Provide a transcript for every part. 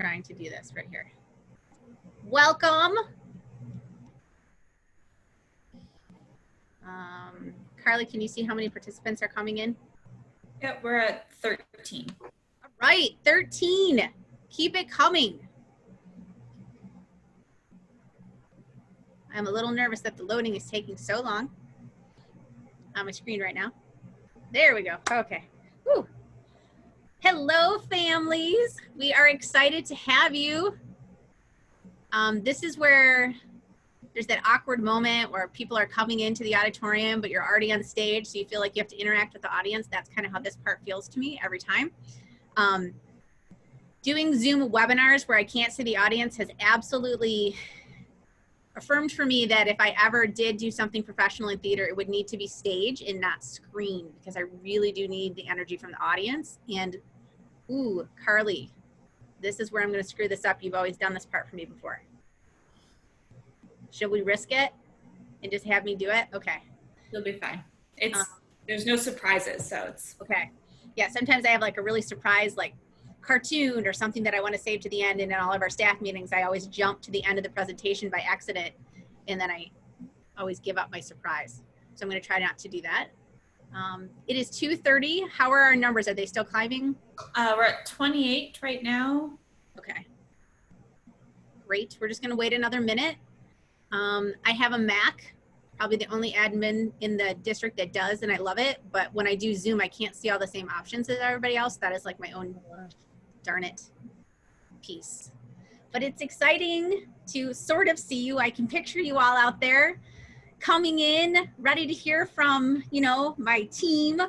trying to do this right here. Welcome. Carly, can you see how many participants are coming in? Yep, we're at 13. All right, 13. Keep it coming. I'm a little nervous that the loading is taking so long on my screen right now. There we go. Okay. Whew. Hello, families. We are excited to have you. This is where there's that awkward moment where people are coming into the auditorium, but you're already on stage, so you feel like you have to interact with the audience. That's kind of how this part feels to me every time. Doing Zoom webinars where I can't see the audience has absolutely affirmed for me that if I ever did do something professional in theater, it would need to be stage and not screen, because I really do need the energy from the audience. And, ooh, Carly, this is where I'm going to screw this up. You've always done this part for me before. Should we risk it and just have me do it? Okay. You'll be fine. There's no surprises, so it's okay. Yeah, sometimes I have like a really surprise like cartoon or something that I want to save to the end, and in all of our staff meetings I always jump to the end of the presentation by accident, and then I always give up my surprise. So I'm going to try not to do that. It is 2:30. How are our numbers? Are they still climbing? We're at 28 right now. Okay. Great. We're just going to wait another minute. I have a Mac, probably the only admin in the district that does, and I love it. But when I do Zoom, I can't see all the same options as everybody else. That is like my own, darn it, piece. But it's exciting to sort of see you. I can picture you all out there coming in, ready to hear from, you know, my team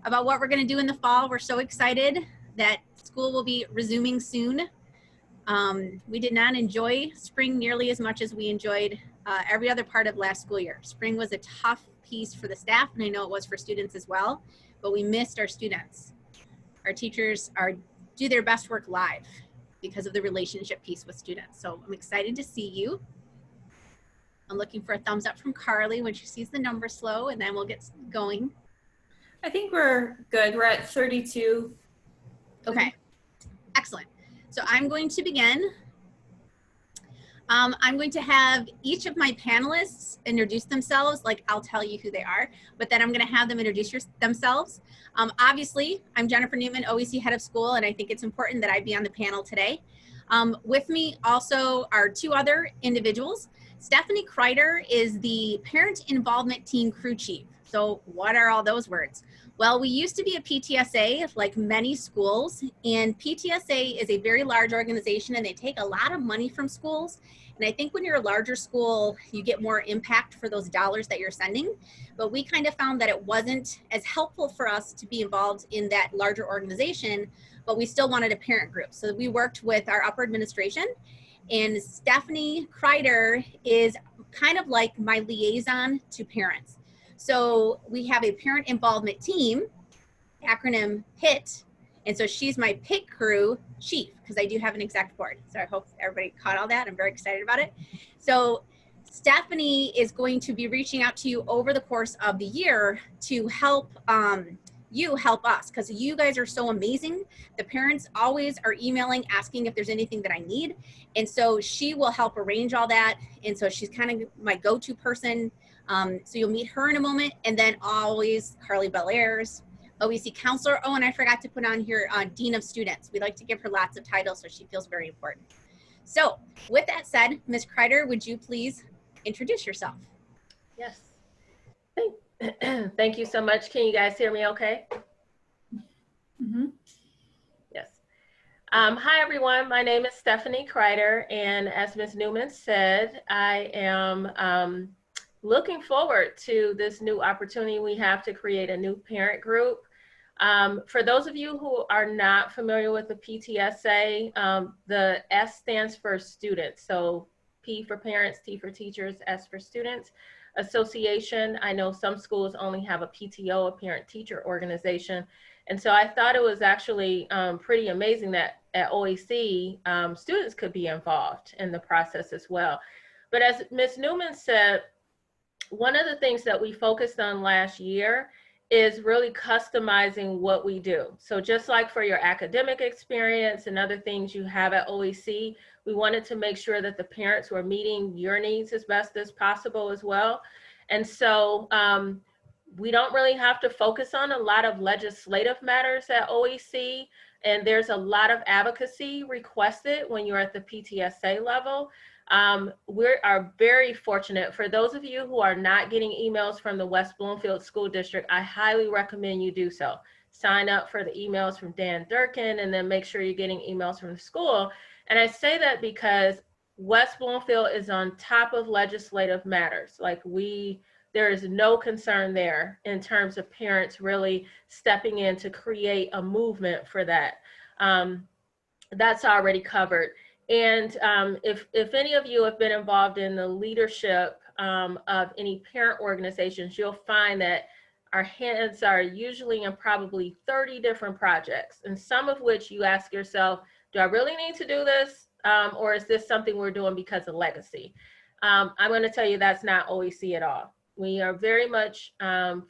about what we're going to do in the fall. We're so excited that school will be resuming soon. We did not enjoy spring nearly as much as we enjoyed every other part of last school year. Spring was a tough piece for the staff, and I know it was for students as well, but we missed our students. Our teachers do their best work live because of the relationship piece with students. So I'm excited to see you. I'm looking for a thumbs up from Carly when she sees the number slow, and then we'll get going. I think we're good. We're at 32. Okay, excellent. So I'm going to begin. I'm going to have each of my panelists introduce themselves, like I'll tell you who they are, but then I'm going to have them introduce themselves. Obviously, I'm Jennifer Newman, OEC Head of School, and I think it's important that I be on the panel today. With me also are two other individuals. Stephanie Kreider is the Parent Involvement Team Crew Chief. So what are all those words? Well, we used to be a PTSA, like many schools, and PTSA is a very large organization, and they take a lot of money from schools. And I think when you're a larger school, you get more impact for those dollars that you're sending. But we kind of found that it wasn't as helpful for us to be involved in that larger organization, but we still wanted a parent group. So we worked with our upper administration, and Stephanie Kreider is kind of like my liaison to parents. So we have a parent involvement team, acronym PIT, and so she's my PIT crew chief, because I do have an exec board. So I hope everybody caught all that. I'm very excited about it. So Stephanie is going to be reaching out to you over the course of the year to help you help us, because you guys are so amazing. The parents always are emailing, asking if there's anything that I need. And so she will help arrange all that. And so she's kind of my go-to person. So you'll meet her in a moment, and then always Carly Bellairs, OEC counselor. Oh, and I forgot to put on here Dean of Students. We like to give her lots of titles so she feels very important. So with that said, Ms. Kreider, would you please introduce yourself? Yes. Thank you so much. Can you guys hear me okay? Mm-hmm. Yes. Hi, everyone. My name is Stephanie Kreider, and as Ms. Newman said, I am looking forward to this new opportunity we have to create a new parent group. For those of you who are not familiar with the PTSA, the S stands for students. So P for parents, T for teachers, S for students. Association. I know some schools only have a PTO, a parent teacher organization. And so I thought it was actually pretty amazing that at OEC, students could be involved in the process as well. But as Ms. Newman said, one of the things that we focused on last year is really customizing what we do. So just like for your academic experience and other things you have at OEC, we wanted to make sure that the parents were meeting your needs as best as possible as well. And so we don't really have to focus on a lot of legislative matters at OEC, and there's a lot of advocacy requested when you're at the PTSA level. We are very fortunate. For those of you who are not getting emails from the West Bloomfield School District, I highly recommend you do so. Sign up for the emails from Dan Durkin, and then make sure you're getting emails from the school. And I say that because West Bloomfield is on top of legislative matters. Like there is no concern there in terms of parents really stepping in to create a movement for that. That's already covered. And if any of you have been involved in the leadership of any parent organizations, you'll find that our hands are usually in probably 30 different projects, and some of which you ask yourself, do I really need to do this? Or is this something we're doing because of legacy? I'm going to tell you that's not OEC at all. We are very much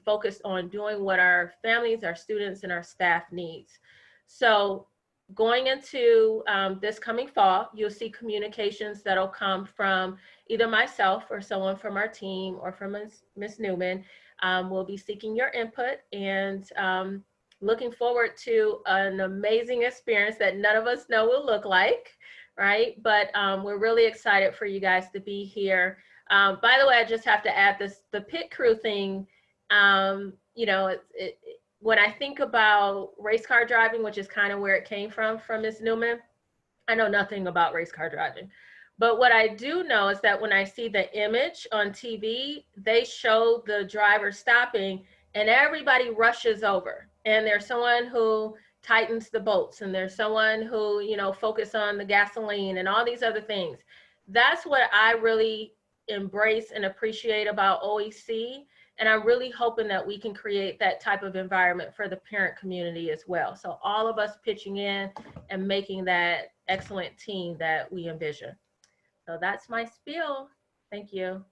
focused on doing what our families, our students, and our staff needs. So going into this coming fall, you'll see communications that'll come from either myself or someone from our team or from Ms. Newman. We'll be seeking your input and looking forward to an amazing experience that none of us know will look like, right? But we're really excited for you guys to be here. By the way, I just have to add this, the pit crew thing, you know, when I think about race car driving, which is kind of where it came from Ms. Newman, I know nothing about race car driving. But what I do know is that when I see the image on TV, they show the driver stopping and everybody rushes over. And there's someone who tightens the bolts, and there's someone who, you know, focus on the gasoline and all these other things. That's what I really embrace and appreciate about OEC. And I'm really hoping that we can create that type of environment for the parent community as well. So all of us pitching in and making that excellent team that we envision. So that's my spiel. Thank you.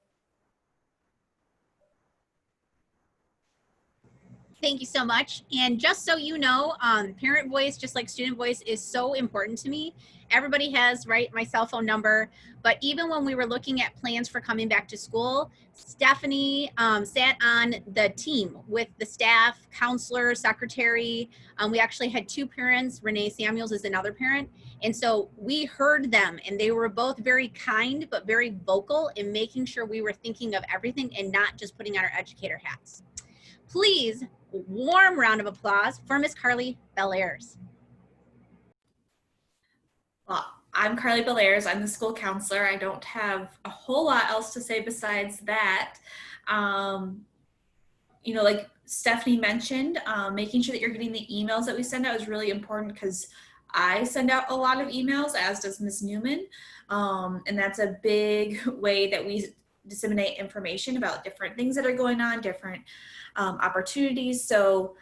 Thank you so much. And just so you know, parent voice, just like student voice, is so important to me. Everybody has, right, my cell phone number. But even when we were looking at plans for coming back to school, Stephanie sat on the team with the staff, counselor, secretary. We actually had two parents. Renee Samuels is another parent. And so we heard them, and they were both very kind, but very vocal in making sure we were thinking of everything and not just putting on our educator hats. Please, warm round of applause for Miss Carly Bellairs. Well, I'm Carly Bellairs. I'm the school counselor. I don't have a whole lot else to say besides that. You know, like Stephanie mentioned, making sure that you're getting the emails that we send out is really important, because I send out a lot of emails, as does Ms. Newman. And that's a big way that we disseminate information about different things that are going on, different opportunities. So,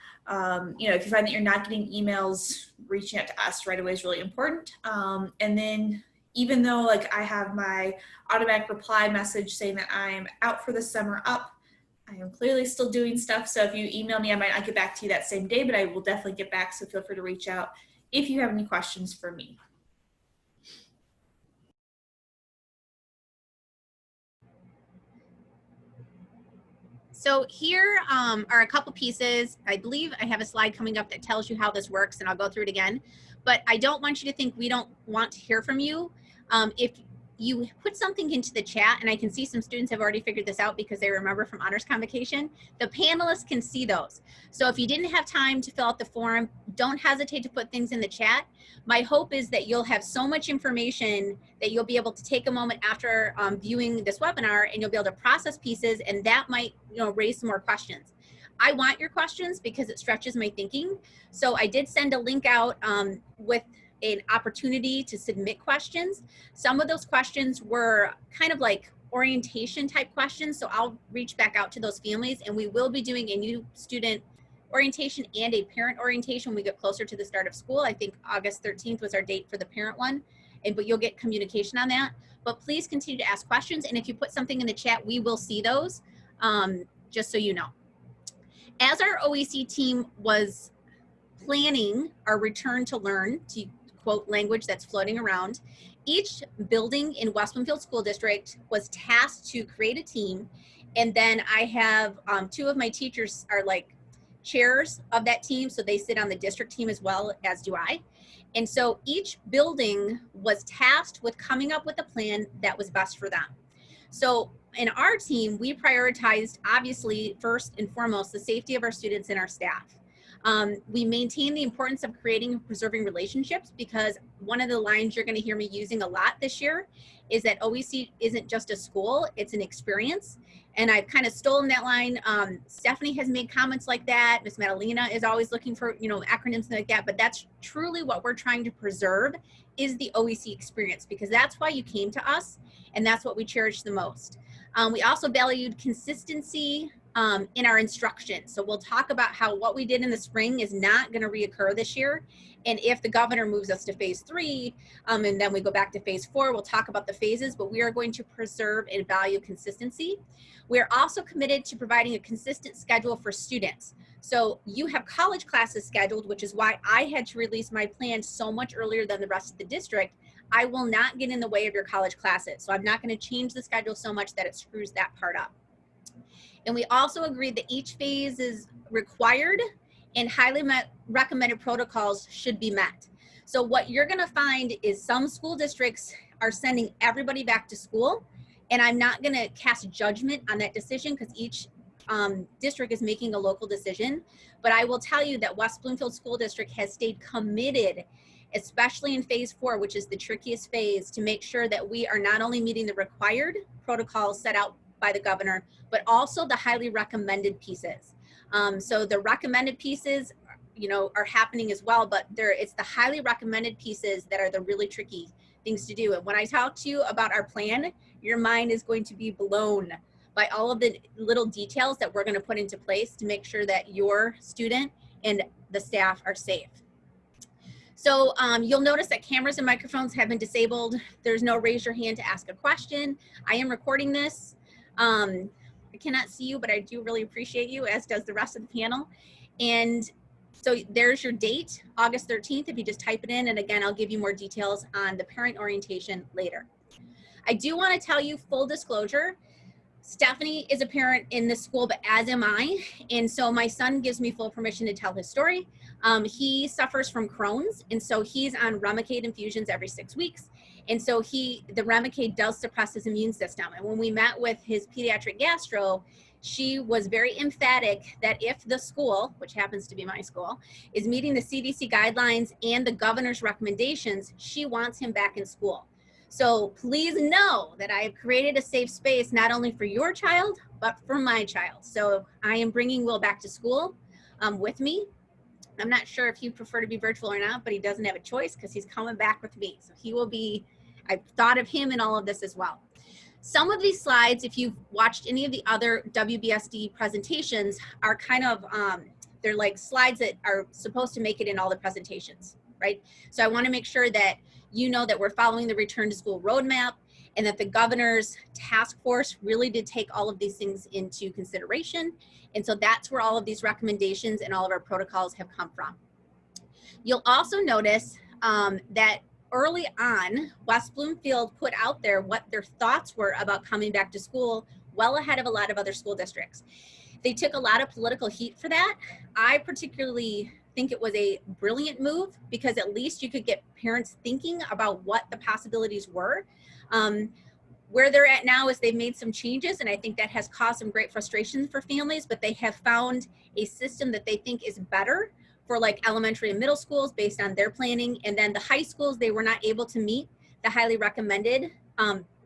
you know, if you find that you're not getting emails, reaching out to us right away is really important. And then even though like I have my automatic reply message saying that I'm out for the summer up, I am clearly still doing stuff. So if you email me, I might not get back to you that same day, but I will definitely get back. So feel free to reach out if you have any questions for me. So here are a couple pieces. I believe I have a slide coming up that tells you how this works, and I'll go through it again. But I don't want you to think we don't want to hear from you. If you put something into the chat, and I can see some students have already figured this out because they remember from Honors Convocation, the panelists can see those. So if you didn't have time to fill out the form, don't hesitate to put things in the chat. My hope is that you'll have so much information that you'll be able to take a moment after viewing this webinar, and you'll be able to process pieces, and that might, you know, raise some more questions. I want your questions because it stretches my thinking. So I did send a link out with an opportunity to submit questions. Some of those questions were kind of like orientation type questions. So I'll reach back out to those families, and we will be doing a new student orientation and a parent orientation when we get closer to the start of school. I think August 13th was our date for the parent one, but you'll get communication on that. But please continue to ask questions. And if you put something in the chat, we will see those, just so you know. As our OEC team was planning our return to learn, to quote language that's floating around, each building in West Bloomfield School District was tasked to create a team. And then I have two of my teachers are like chairs of that team. So they sit on the district team as well, as do I. And so each building was tasked with coming up with a plan that was best for them. So in our team, we prioritized, obviously, first and foremost, the safety of our students and our staff. We maintain the importance of creating and preserving relationships, because one of the lines you're going to hear me using a lot this year is that OEC isn't just a school, it's an experience. And I've kind of stolen that line. Stephanie has made comments like that. Miss Madalena is always looking for, acronyms like that, but that's truly what we're trying to preserve, is the OEC experience, because that's why you came to us, and that's what we cherish the most. We also valued consistency in our instruction. So we'll talk about how what we did in the spring is not going to reoccur this year. And if the governor moves us to phase 3, and then we go back to phase 4, we'll talk about the phases, but we are going to preserve and value consistency. We're also committed to providing a consistent schedule for students. So you have college classes scheduled, which is why I had to release my plan so much earlier than the rest of the district. I will not get in the way of your college classes. So I'm not going to change the schedule so much that it screws that part up. And we also agreed that each phase is required and highly recommended protocols should be met. So what you're going to find is some school districts are sending everybody back to school, and I'm not going to cast judgment on that decision, because each district is making a local decision. But I will tell you that West Bloomfield School District has stayed committed, especially in phase 4, which is the trickiest phase, to make sure that we are not only meeting the required protocols set out by the governor, but also the highly recommended pieces. So the recommended pieces, are happening as well, but it's the highly recommended pieces that are the really tricky things to do. And when I talk to you about our plan, your mind is going to be blown by all of the little details that we're going to put into place to make sure that your student and the staff are safe. So you'll notice that cameras and microphones have been disabled. There's no raise your hand to ask a question. I am recording this. I cannot see you, but I do really appreciate you, as does the rest of the panel. And so there's your date, August 13th, if you just type it in. And again, I'll give you more details on the parent orientation later. I do want to tell you, full disclosure, Stephanie is a parent in this school, but as am I. And so my son gives me full permission to tell his story. He suffers from Crohn's, and so he's on Remicade infusions every 6 weeks. And so the Remicade does suppress his immune system. And when we met with his pediatric gastro, she was very emphatic that if the school, which happens to be my school, is meeting the CDC guidelines and the governor's recommendations, she wants him back in school. So please know that I have created a safe space, not only for your child, but for my child. So I am bringing Will back to school with me. I'm not sure if he'd prefer to be virtual or not, but he doesn't have a choice because he's coming back with me. So he will be, I've thought of him in all of this as well. Some of these slides, if you've watched any of the other WBSD presentations, are kind of, they're like slides that are supposed to make it in all the presentations, right? So I want to make sure that you know that we're following the return to school roadmap, and that the governor's task force really did take all of these things into consideration. And so that's where all of these recommendations and all of our protocols have come from. You'll also notice that early on, West Bloomfield put out there what their thoughts were about coming back to school, well ahead of a lot of other school districts. They took a lot of political heat for that. I particularly think it was a brilliant move, because at least you could get parents thinking about what the possibilities were. Where they're at now is they've made some changes, and I think that has caused some great frustration for families, but they have found a system that they think is better for like elementary and middle schools based on their planning. And then the high schools, they were not able to meet the highly recommended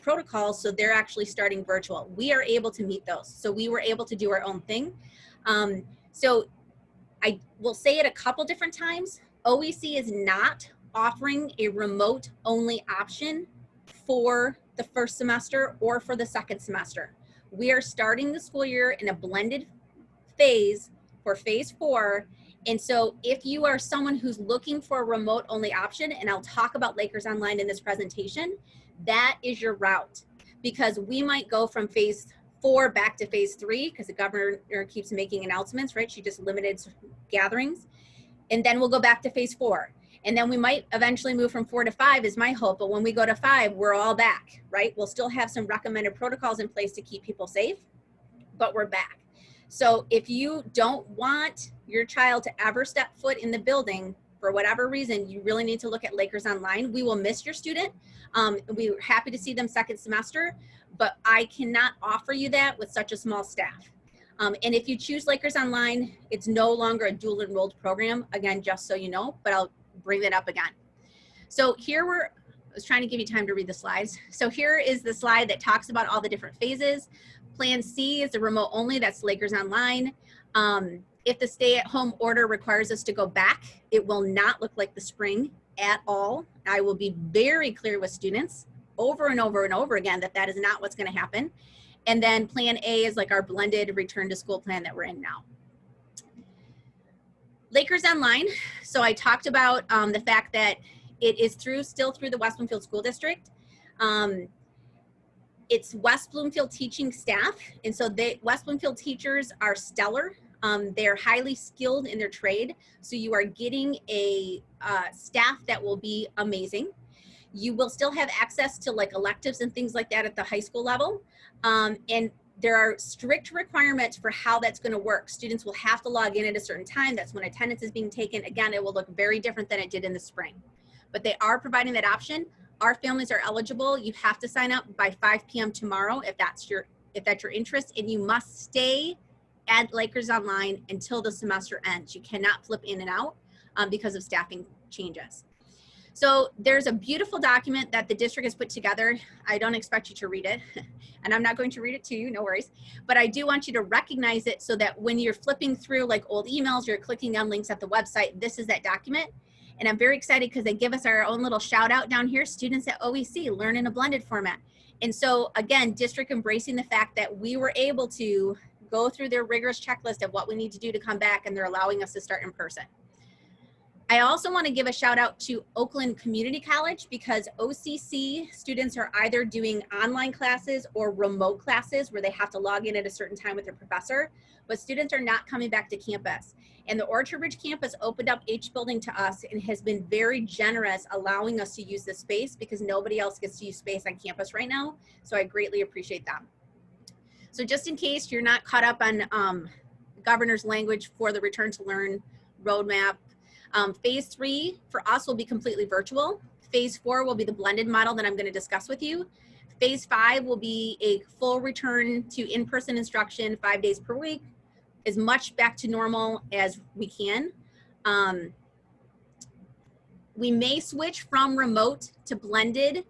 protocols, so they're actually starting virtual. We are able to meet those, so we were able to do our own thing. So I will say it a couple different times, OEC is not offering a remote only option for the first semester or for the second semester. We are starting the school year in a blended phase for phase 4. And so if you are someone who's looking for a remote only option, and I'll talk about Lakers Online in this presentation, that is your route, because we might go from phase 4 back to phase 3 because the governor keeps making announcements, right? She just limited gatherings. And then we'll go back to phase 4. And then we might eventually move from 4 to 5 is my hope. But when we go to 5, we're all back, right? We'll still have some recommended protocols in place to keep people safe, but we're back. So if you don't want your child to ever step foot in the building for whatever reason, you really need to look at Lakers Online. We will miss your student. We're happy to see them second semester, but I cannot offer you that with such a small staff. And if you choose Lakers Online, it's no longer a dual enrolled program, again, just so you know, but I'll bring that up again. So here I was trying to give you time to read the slides. So here is the slide that talks about all the different phases. Plan C is the remote only, that's Lakers Online. If the stay-at-home order requires us to go back, it will not look like the spring at all. I will be very clear with students over and over and over again that that is not what's going to happen. And then plan A is like our blended return to school plan that we're in now. Lakers Online. So I talked about the fact that it is still through the West Bloomfield School District. It's West Bloomfield teaching staff. And so West Bloomfield teachers are stellar. They're highly skilled in their trade. So you are getting a staff that will be amazing. You will still have access to like electives and things like that at the high school level. And there are strict requirements for how that's going to work. Students will have to log in at a certain time. That's when attendance is being taken. Again, it will look very different than it did in the spring. But they are providing that option. Our families are eligible. You have to sign up by 5 p.m. tomorrow if that's your interest, and you must stay at Lakers Online until the semester ends. You cannot flip in and out because of staffing changes. So there's a beautiful document that the district has put together. I don't expect you to read it, and I'm not going to read it to you, no worries. But I do want you to recognize it so that when you're flipping through like old emails, you're clicking on links at the website, this is that document. And I'm very excited because they give us our own little shout out down here, students at OEC learn in a blended format. And so again, district embracing the fact that we were able to go through their rigorous checklist of what we need to do to come back, and they're allowing us to start in person. I also want to give a shout out to Oakland Community College because OCC students are either doing online classes or remote classes where they have to log in at a certain time with their professor, but students are not coming back to campus. And the Orchard Ridge campus opened up H building to us and has been very generous allowing us to use this space because nobody else gets to use space on campus right now. So I greatly appreciate them. So just in case you're not caught up on governor's language for the return to learn roadmap, phase 3 for us will be completely virtual. Phase 4 will be the blended model that I'm going to discuss with you. Phase 5 will be a full return to in-person instruction 5 days per week, as much back to normal as we can. We may switch from remote to blended,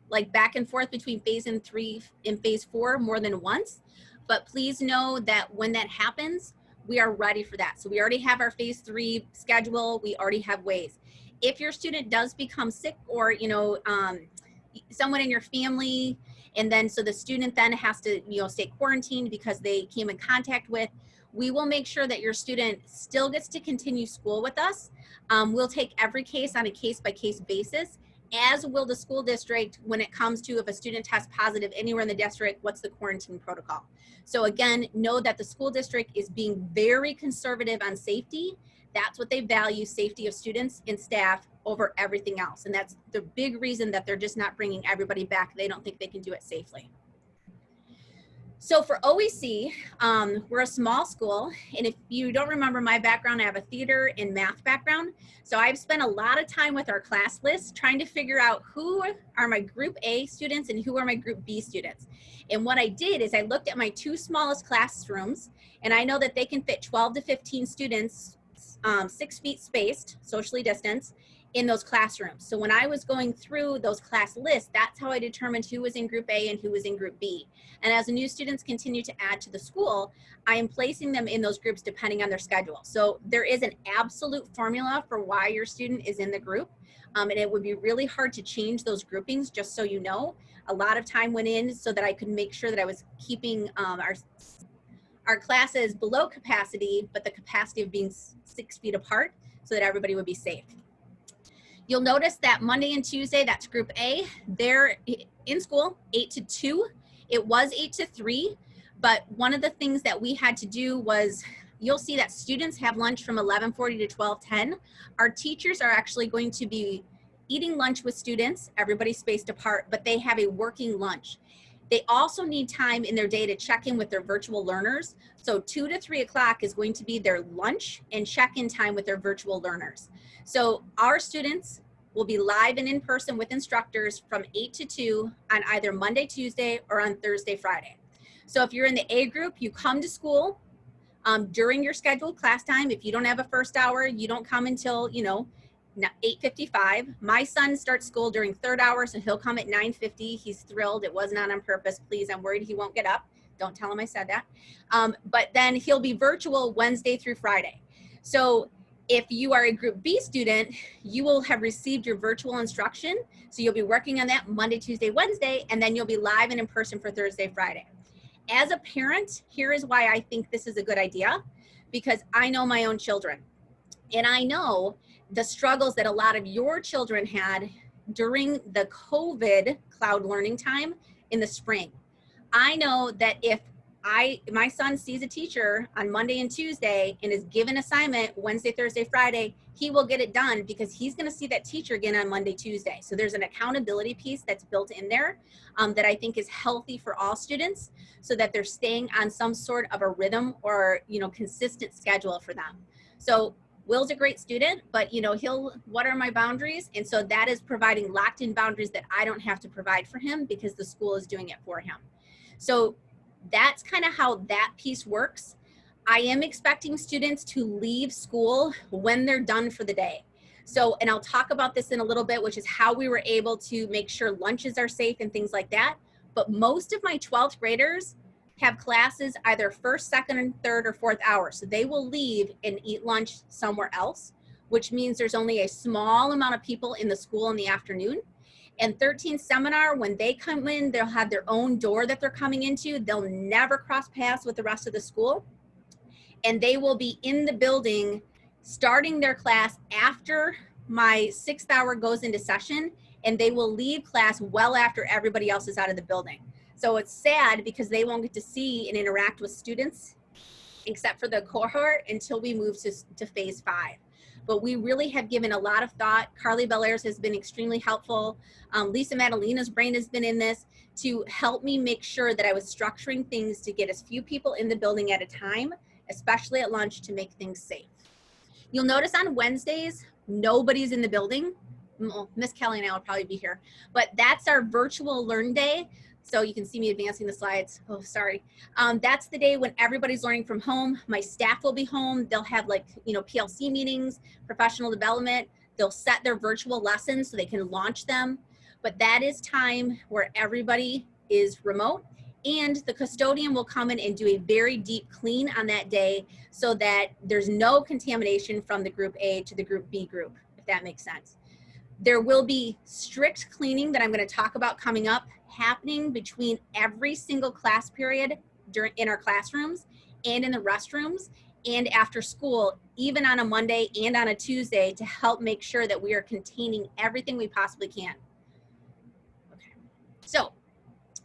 like back and forth between phase 3 and phase 4 more than once. But please know that when that happens, we are ready for that. So we already have our phase 3 schedule. We already have ways. If your student does become sick or, someone in your family, and then so the student then has to, stay quarantined because they came in contact with, we will make sure that your student still gets to continue school with us. We'll take every case on a case-by-case basis, as will the school district when it comes to if a student tests positive anywhere in the district, what's the quarantine protocol. So again, know that the school district is being very conservative on safety. That's what they value, safety of students and staff over everything else. And that's the big reason that they're just not bringing everybody back. They don't think they can do it safely. So for OEC, we're a small school, and if you don't remember my background, I have a theater and math background. So I've spent a lot of time with our class list trying to figure out who are my group A students and who are my group B students. And what I did is I looked at my 2 smallest classrooms, and I know that they can fit 12 to 15 students, 6 feet spaced, socially distanced, in those classrooms. So when I was going through those class lists, that's how I determined who was in group A and who was in group B. And as the new students continue to add to the school, I am placing them in those groups depending on their schedule. So there is an absolute formula for why your student is in the group. And it would be really hard to change those groupings, just so you know. A lot of time went in so that I could make sure that I was keeping our classes below capacity, but the capacity of being 6 feet apart so that everybody would be safe. You'll notice that Monday and Tuesday, that's group A, they're in school 8 to 2. It was 8 to 3, But one of the things that we had to do was, you'll see that students have lunch from 11:40 to 12:10. Our teachers are actually going to be eating lunch with students, everybody's spaced apart, but they have a working lunch. They also need time in their day to check in with their virtual learners. So 2 to 3 o'clock is going to be their lunch and check-in time with their virtual learners. So our students will be live and in person with instructors from 8 to 2 on either Monday, Tuesday, or on Thursday, Friday. So if you're in the A group, you come to school during your scheduled class time. If you don't have a first hour, you don't come until, 8:55. My son starts school during third hour, so he'll come at 9:50. He's thrilled. It was not on purpose. Please, I'm worried he won't get up. Don't tell him I said that. But then he'll be virtual Wednesday through Friday. So if you are a Group B student, you will have received your virtual instruction. So you'll be working on that Monday, Tuesday, Wednesday, and then you'll be live and in person for Thursday, Friday. As a parent, here is why I think this is a good idea, because I know my own children. And I know the struggles that a lot of your children had during the COVID cloud learning time in the spring. I know that if my son sees a teacher on Monday and Tuesday and is given assignment Wednesday, Thursday, Friday, he will get it done because he's going to see that teacher again on Monday, Tuesday. So there's an accountability piece that's built in there that I think is healthy for all students, so that they're staying on some sort of a rhythm or, consistent schedule for them. So Will's a great student, but what are my boundaries? And so that is providing locked in boundaries that I don't have to provide for him because the school is doing it for him. So that's kind of how that piece works. I am expecting students to leave school when they're done for the day. So, and I'll talk about this in a little bit, which is how we were able to make sure lunches are safe and things like that. But most of my 12th graders have classes either first, second, and third or fourth hour. So they will leave and eat lunch somewhere else, which means there's only a small amount of people in the school in the afternoon. And 13 seminar, when they come in, they'll have their own door that they're coming into. They'll never cross paths with the rest of the school. And they will be in the building starting their class after my 6th hour goes into session, and they will leave class well after everybody else is out of the building. So it's sad because they won't get to see and interact with students except for the cohort until we move to phase 5. But we really have given a lot of thought. Carly Bellairs has been extremely helpful. Lisa Madalina's brain has been in this to help me make sure that I was structuring things to get as few people in the building at a time, especially at lunch, to make things safe. You'll notice on Wednesdays, nobody's in the building. Well, Miss Kelly and I will probably be here, but that's our virtual learn day. So you can see me advancing the slides. Oh, sorry. That's the day when everybody's learning from home. My staff will be home. They'll have PLC meetings, professional development. They'll set their virtual lessons so they can launch them. But that is time where everybody is remote, and the custodian will come in and do a very deep clean on that day so that there's no contamination from the Group A to the Group B group, if that makes sense. There will be strict cleaning that I'm going to talk about coming up, happening between every single class period in our classrooms and in the restrooms and after school, even on a Monday and on a Tuesday, to help make sure that we are containing everything we possibly can. Okay. So,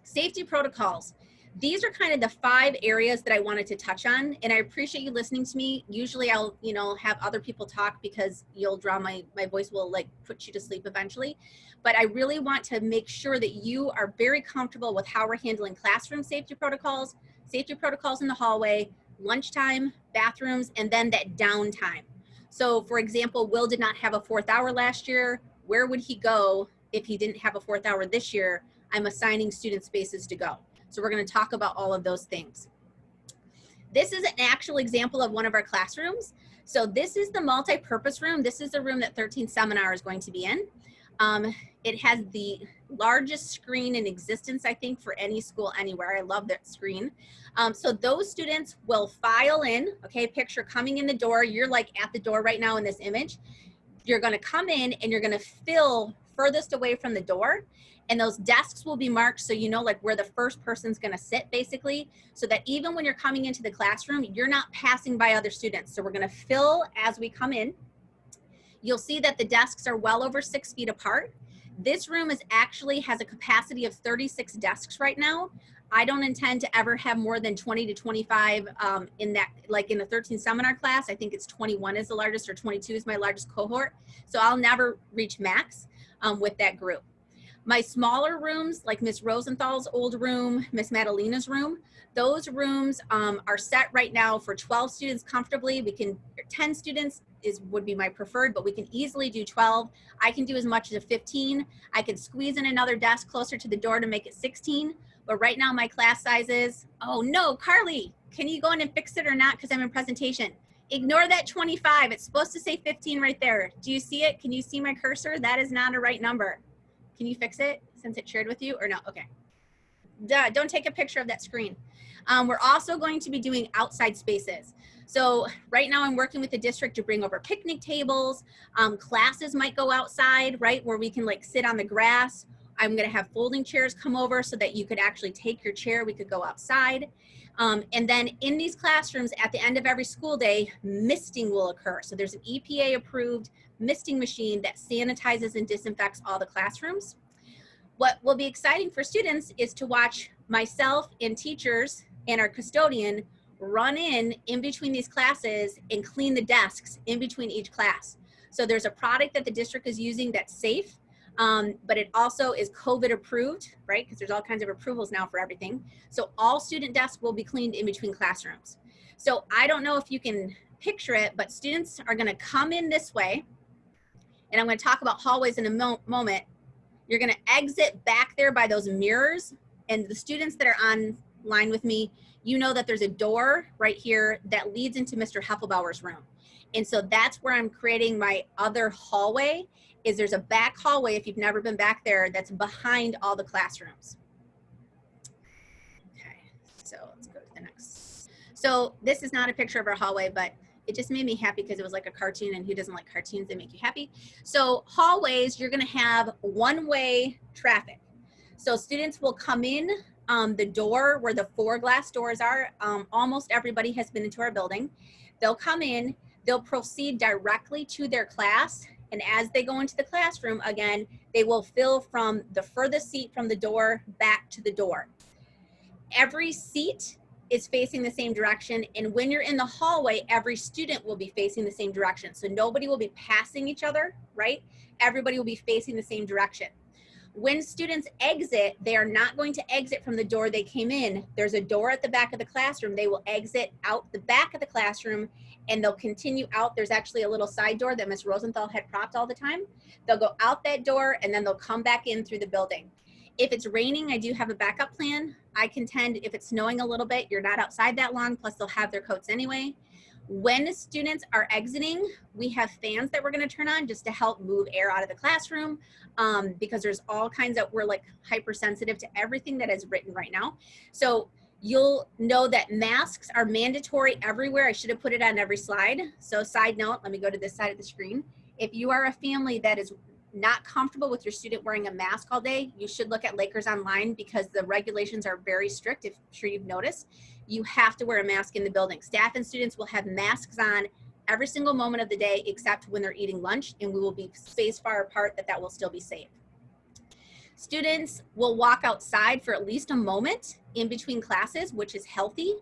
safety protocols. These are kind of the 5 areas that I wanted to touch on, and I appreciate you listening to me. Usually I'll, have other people talk because my voice will put you to sleep eventually. But I really want to make sure that you are very comfortable with how we're handling classroom safety protocols in the hallway, lunchtime, bathrooms, and then that downtime. So for example, Will did not have a 4th hour last year. Where would he go if he didn't have a 4th hour this year? I'm assigning student spaces to go. So we're going to talk about all of those things. This is an actual example of one of our classrooms. So this is the multi-purpose room. This is the room that 13 Seminar is going to be in. It has the largest screen in existence, I think, for any school anywhere. I love that screen. So those students will file in, okay, picture coming in the door. You're at the door right now in this image. You're going to come in and you're going to fill furthest away from the door. And those desks will be marked so you know where the first person's going to sit, basically, so that even when you're coming into the classroom, you're not passing by other students. So we're going to fill as we come in. You'll see that the desks are well over 6 feet apart. This room actually has a capacity of 36 desks right now. I don't intend to ever have more than 20 to 25 in that, like in the 13 seminar class. I think it's 21 is the largest, or 22 is my largest cohort. So I'll never reach max with that group. My smaller rooms, like Miss Rosenthal's old room, Miss Madalena's room, those rooms are set right now for 12 students comfortably. We can, 10 students would be my preferred, but we can easily do 12. I can do as much as a 15. I can squeeze in another desk closer to the door to make it 16. But right now my class size is, oh no, Carly, can you go in and fix it or not? Because I'm in presentation. Ignore that 25. It's supposed to say 15 right there. Do you see it? Can you see my cursor? That is not a right number. Can you fix it since it's shared with you or no? Okay. Duh, don't take a picture of that screen. We're also going to be doing outside spaces. So right now I'm working with the district to bring over picnic tables. Classes might go outside, right, where we can like sit on the grass. I'm gonna have folding chairs come over so that you could actually take your chair. We could go outside. And then in these classrooms at the end of every school day, misting will occur. So there's an EPA approved misting machine that sanitizes and disinfects all the classrooms. What will be exciting for students is to watch myself and teachers and our custodian run in between these classes and clean the desks in between each class. So there's a product that the district is using that's safe, but it also is COVID approved, right? Because there's all kinds of approvals now for everything. So all student desks will be cleaned in between classrooms. So I don't know if you can picture it, but students are gonna come in this way, and I'm gonna talk about hallways in a moment. You're gonna exit back there by those mirrors, and the students that are online with me, you know that there's a door right here that leads into Mr. Heffelbauer's room. And so that's where I'm creating my other hallway, is there's a back hallway, if you've never been back there, that's behind all the classrooms. Okay, so let's go to the next. So this is not a picture of our hallway, but it just made me happy because it was like a cartoon, and who doesn't like cartoons? They make you happy. So hallways, you're gonna have one-way traffic. So students will come in the door where the 4 glass doors are. Almost everybody has been into our building. They'll come in, they'll proceed directly to their class. And as they go into the classroom, again, they will fill from the furthest seat from the door back to the door. Every seat is facing the same direction. And when you're in the hallway, every student will be facing the same direction. So nobody will be passing each other, right? Everybody will be facing the same direction. When students exit, they are not going to exit from the door they came in. There's a door at the back of the classroom. They will exit out the back of the classroom, and they'll continue out. There's actually a little side door that Ms. Rosenthal had propped all the time. They'll go out that door, and then they'll come back in through the building. If it's raining, I do have a backup plan. I contend if it's snowing a little bit, you're not outside that long, plus they'll have their coats anyway. When students are exiting, we have fans that we're gonna turn on just to help move air out of the classroom, because there's all kinds of, we're like hypersensitive to everything that is written right now. So you'll know that masks are mandatory everywhere. I should have put it on every slide. So side note, let me go to this side of the screen. If you are a family that is not comfortable with your student wearing a mask all day, you should look at Lakers Online, because the regulations are very strict. If I'm sure you've noticed, you have to wear a mask in the building. Staff and students will have masks on every single moment of the day, except when they're eating lunch, and we will be spaced far apart that will still be safe. Students will walk outside for at least a moment in between classes, which is healthy.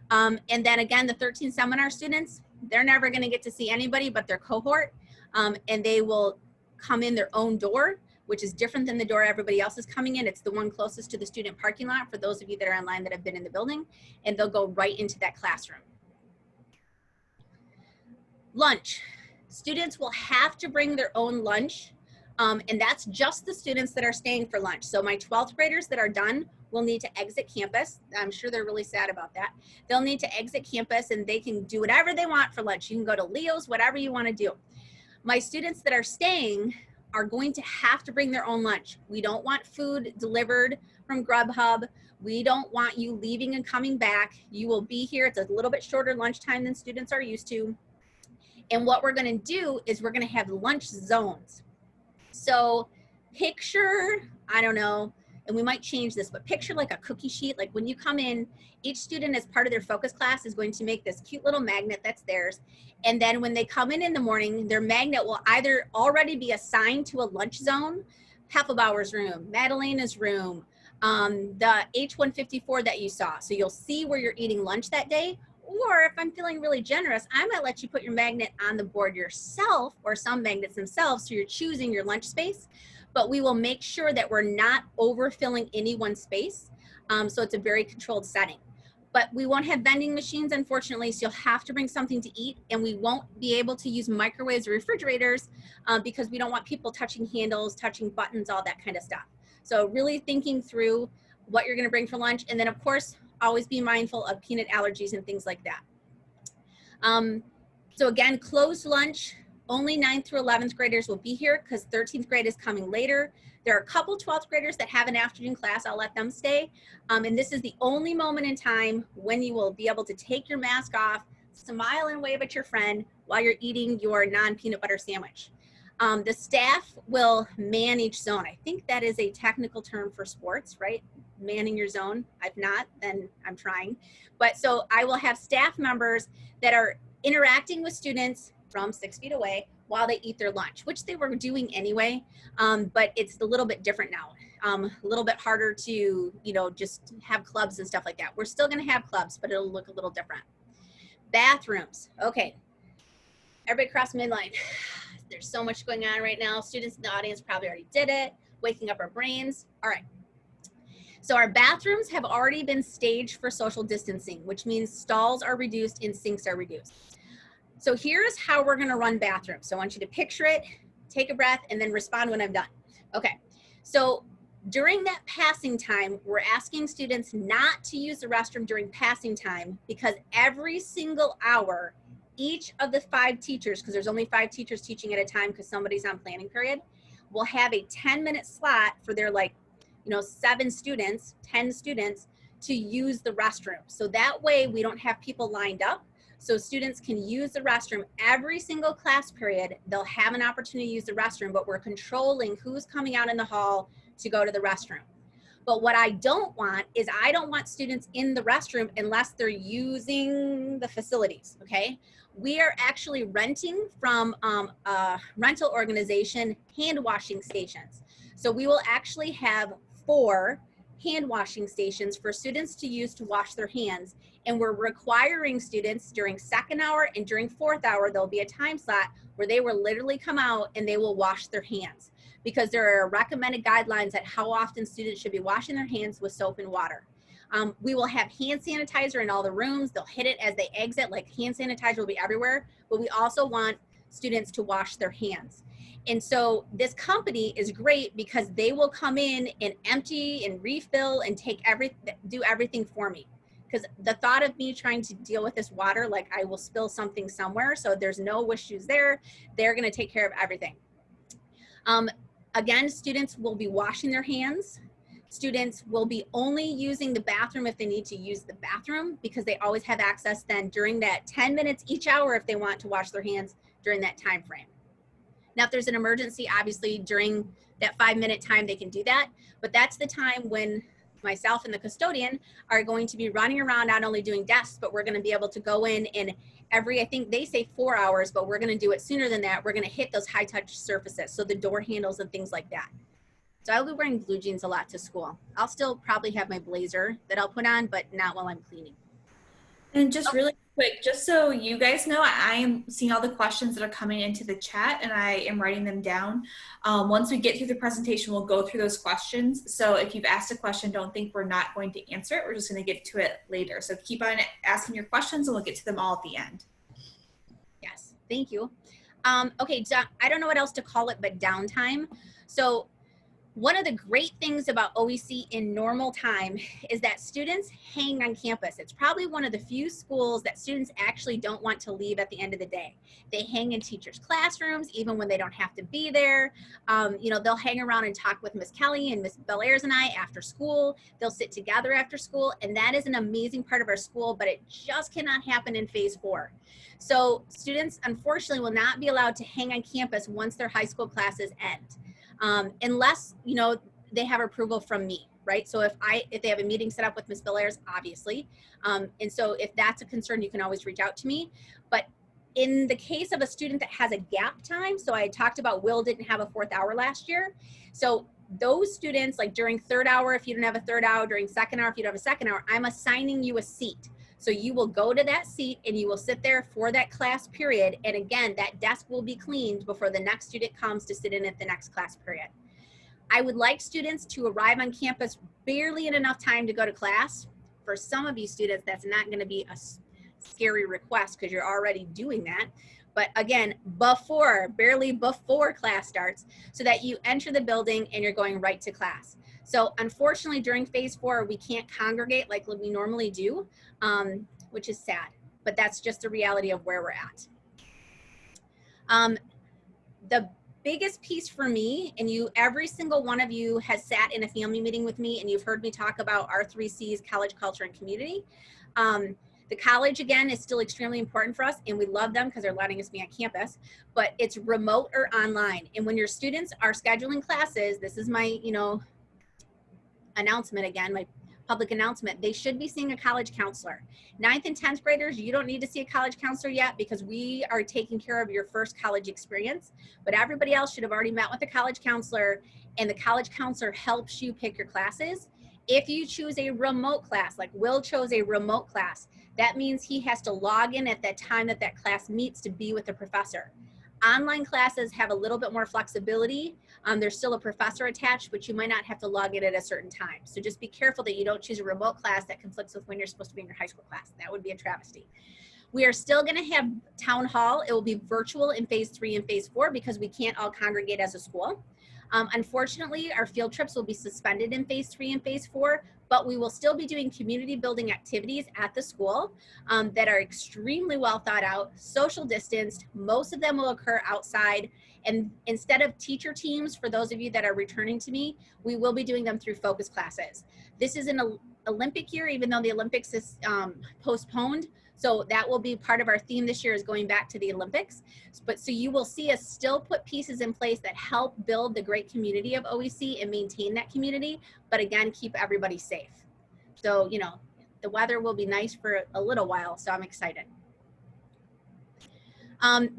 And then again, the 13 seminar students, they're never gonna get to see anybody but their cohort, and they will come in their own door, which is different than the door everybody else is coming in. It's the one closest to the student parking lot for those of you that are online that have been in the building, and they'll go right into that classroom. Lunch. Students will have to bring their own lunch, and that's just the students that are staying for lunch. So my 12th graders that are done will need to exit campus. I'm sure they're really sad about that. They'll need to exit campus, and they can do whatever they want for lunch. You can go to Leo's, whatever you want to do. My students that are staying are going to have to bring their own lunch. We don't want food delivered from Grubhub. We don't want you leaving and coming back. You will be here. It's a little bit shorter lunchtime than students are used to. And what we're gonna do is we're gonna have lunch zones. So picture, I don't know, and we might change this, but picture like a cookie sheet. Like when you come in, each student as part of their focus class is going to make this cute little magnet that's theirs. And then when they come in the morning, their magnet will either already be assigned to a lunch zone Heffelbauer's room, Madalena's room, the H154 that you saw. So you'll see where you're eating lunch that day. Or if I'm feeling really generous, I might let you put your magnet on the board yourself, or some magnets themselves, so you're choosing your lunch space. But we will make sure that we're not overfilling any one space. So it's a very controlled setting. But we won't have vending machines, unfortunately, so you'll have to bring something to eat, and we won't be able to use microwaves or refrigerators because we don't want people touching handles, touching buttons, all that kind of stuff. So really thinking through what you're gonna bring for lunch, and then of course, always be mindful of peanut allergies and things like that. So again, closed lunch, only 9th through 11th graders will be here because 13th grade is coming later. There are a couple 12th graders that have an afternoon class. I'll let them stay. And this is the only moment in time when you will be able to take your mask off, smile and wave at your friend while you're eating your non-peanut butter sandwich. The staff will man each zone. I think that is a technical term for sports, right? Manning your zone. I've not, then I'm trying. But so I will have staff members that are interacting with students from 6 feet away while they eat their lunch, which they were doing anyway, but it's a little bit different now. A little bit harder to, you know, just have clubs and stuff like that. We're still gonna have clubs, but it'll look a little different. Bathrooms, okay. Everybody cross midline. There's so much going on right now. Students in the audience probably already did it, waking up our brains. All right. So our bathrooms have already been staged for social distancing, which means stalls are reduced and sinks are reduced. So here's how we're gonna run bathrooms. So I want you to picture it, take a breath, and then respond when I'm done. Okay, so during that passing time, we're asking students not to use the restroom during passing time because every single hour, each of the 5 teachers, because there's only 5 teachers teaching at a time because somebody's on planning period, will have a 10-minute slot for their 7 students, 10 students to use the restroom. So that way we don't have people lined up. So students can use the restroom every single class period. They'll have an opportunity to use the restroom, but we're controlling who's coming out in the hall to go to the restroom. But what I don't want is I don't want students in the restroom unless they're using the facilities, okay? We are actually renting from a rental organization hand washing stations. So we will actually have 4 hand washing stations for students to use to wash their hands. And we're requiring students during 2nd hour and during 4th hour, there'll be a time slot where they will literally come out and they will wash their hands because there are recommended guidelines at how often students should be washing their hands with soap and water. We will have hand sanitizer in all the rooms. They'll hit it as they exit, like hand sanitizer will be everywhere, but we also want students to wash their hands. And so this company is great because they will come in and empty and refill and do everything for me. Because the thought of me trying to deal with this water, like I will spill something somewhere, so there's no issues there. They're gonna take care of everything. Again, students will be washing their hands. Students will be only using the bathroom if they need to use the bathroom because they always have access then during that 10 minutes each hour if they want to wash their hands during that time frame. Now, if there's an emergency, obviously during that 5-minute time, they can do that, but that's the time when myself and the custodian are going to be running around, not only doing desks, but we're gonna be able to go in and I think they say 4 hours, but we're gonna do it sooner than that. We're gonna hit those high touch surfaces, so the door handles and things like that. So I'll be wearing blue jeans a lot to school. I'll still probably have my blazer that I'll put on, but not while I'm cleaning. And just really quick, just so you guys know, I am seeing all the questions that are coming into the chat and I am writing them down. Once we get through the presentation, we'll go through those questions. So if you've asked a question, don't think we're not going to answer it. We're just going to get to it later. So keep on asking your questions and we'll get to them all at the end. Yes, thank you. Okay, I don't know what else to call it, but downtime. So one of the great things about OEC in normal time is that students hang on campus. It's probably one of the few schools that students actually don't want to leave at the end of the day. They hang in teachers' classrooms, even when they don't have to be there. They'll hang around and talk with Miss Kelly and Miss Bellairs and I after school. They'll sit together after school, and that is an amazing part of our school, but it just cannot happen in phase 4. So students, unfortunately, will not be allowed to hang on campus once their high school classes end. Unless, they have approval from me, right? So if they have a meeting set up with Ms. Bellairs, obviously. And so if that's a concern, you can always reach out to me. But in the case of a student that has a gap time, so I talked about Will didn't have a 4th hour last year. So those students, like during third hour, if you don't have a third hour, during second hour, if you don't have a second hour, I'm assigning you a seat. So you will go to that seat and you will sit there for that class period. And again, that desk will be cleaned before the next student comes to sit in at the next class period. I would like students to arrive on campus barely in enough time to go to class. For some of you students, that's not going to be a scary request because you're already doing that. But again, barely before class starts, so that you enter the building and you're going right to class. So unfortunately, during phase 4, we can't congregate like we normally do, which is sad, but that's just the reality of where we're at. The biggest piece for me, and every single one of you has sat in a family meeting with me and you've heard me talk about our 3 C's, college, culture, and community. The college, again, is still extremely important for us, and we love them because they're letting us be on campus, but it's remote or online. And when your students are scheduling classes, this is my, announcement again, my public announcement, they should be seeing a college counselor. 9th and 10th graders, you don't need to see a college counselor yet because we are taking care of your first college experience, but everybody else should have already met with a college counselor, and the college counselor helps you pick your classes. If you choose a remote class, like Will chose a remote class, that means he has to log in at that time that that class meets to be with the professor. Online classes have a little bit more flexibility. There's still a professor attached, but you might not have to log in at a certain time. So just be careful that you don't choose a remote class that conflicts with when you're supposed to be in your high school class. That would be a travesty. We are still going to have town hall. It will be virtual in phase 3 and phase 4 because we can't all congregate as a school. Unfortunately, our field trips will be suspended in phase 3 and phase 4, but we will still be doing community building activities at the school that are extremely well thought out, social distanced. Most of them will occur outside. And instead of teacher teams, for those of you that are returning to me, we will be doing them through focus classes. This is an Olympic year, even though the Olympics is postponed. So that will be part of our theme this year, is going back to the Olympics. But so you will see us still put pieces in place that help build the great community of OEC and maintain that community, but again, keep everybody safe. So, the weather will be nice for a little while, so I'm excited.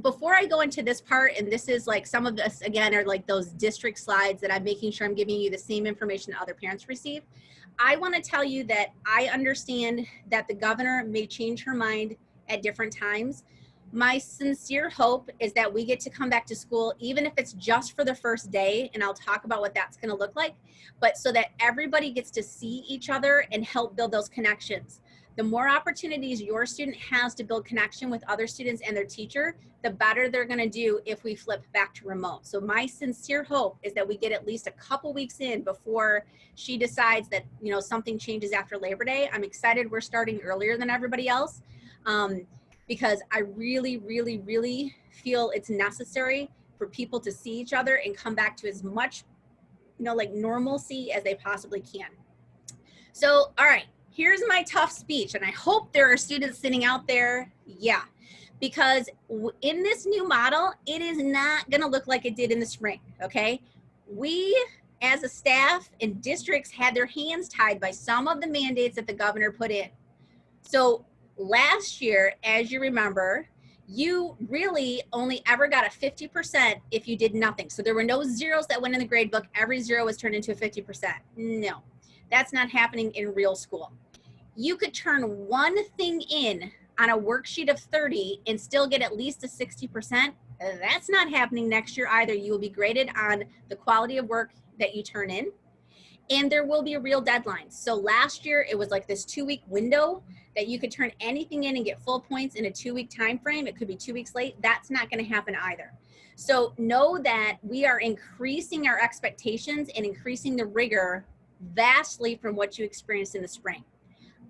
Before I go into this part, and this is like some of this, again, are like those district slides that I'm making sure I'm giving you the same information that other parents receive. I want to tell you that I understand that the governor may change her mind at different times. My sincere hope is that we get to come back to school, even if it's just for the first day, and I'll talk about what that's going to look like, but so that everybody gets to see each other and help build those connections. The more opportunities your student has to build connection with other students and their teacher, the better they're going to do if we flip back to remote. So my sincere hope is that we get at least a couple weeks in before she decides that, something changes after Labor Day. I'm excited we're starting earlier than everybody else because I really, really, really feel it's necessary for people to see each other and come back to as much, like normalcy as they possibly can. So, all right. Here's my tough speech, and I hope there are students sitting out there, because in this new model, it is not going to look like it did in the spring, okay? We, as a staff and districts, had their hands tied by some of the mandates that the governor put in. So last year, as you remember, you really only ever got a 50% if you did nothing. So there were no zeros that went in the grade book. Every zero was turned into a 50%. No. That's not happening in real school. You could turn one thing in on a worksheet of 30 and still get at least a 60%. That's not happening next year either. You will be graded on the quality of work that you turn in, and there will be a real deadline. So last year it was like this 2-week window that you could turn anything in and get full points in a 2-week time frame. It could be 2 weeks late. That's not going to happen either. So know that we are increasing our expectations and increasing the rigor vastly from what you experienced in the spring.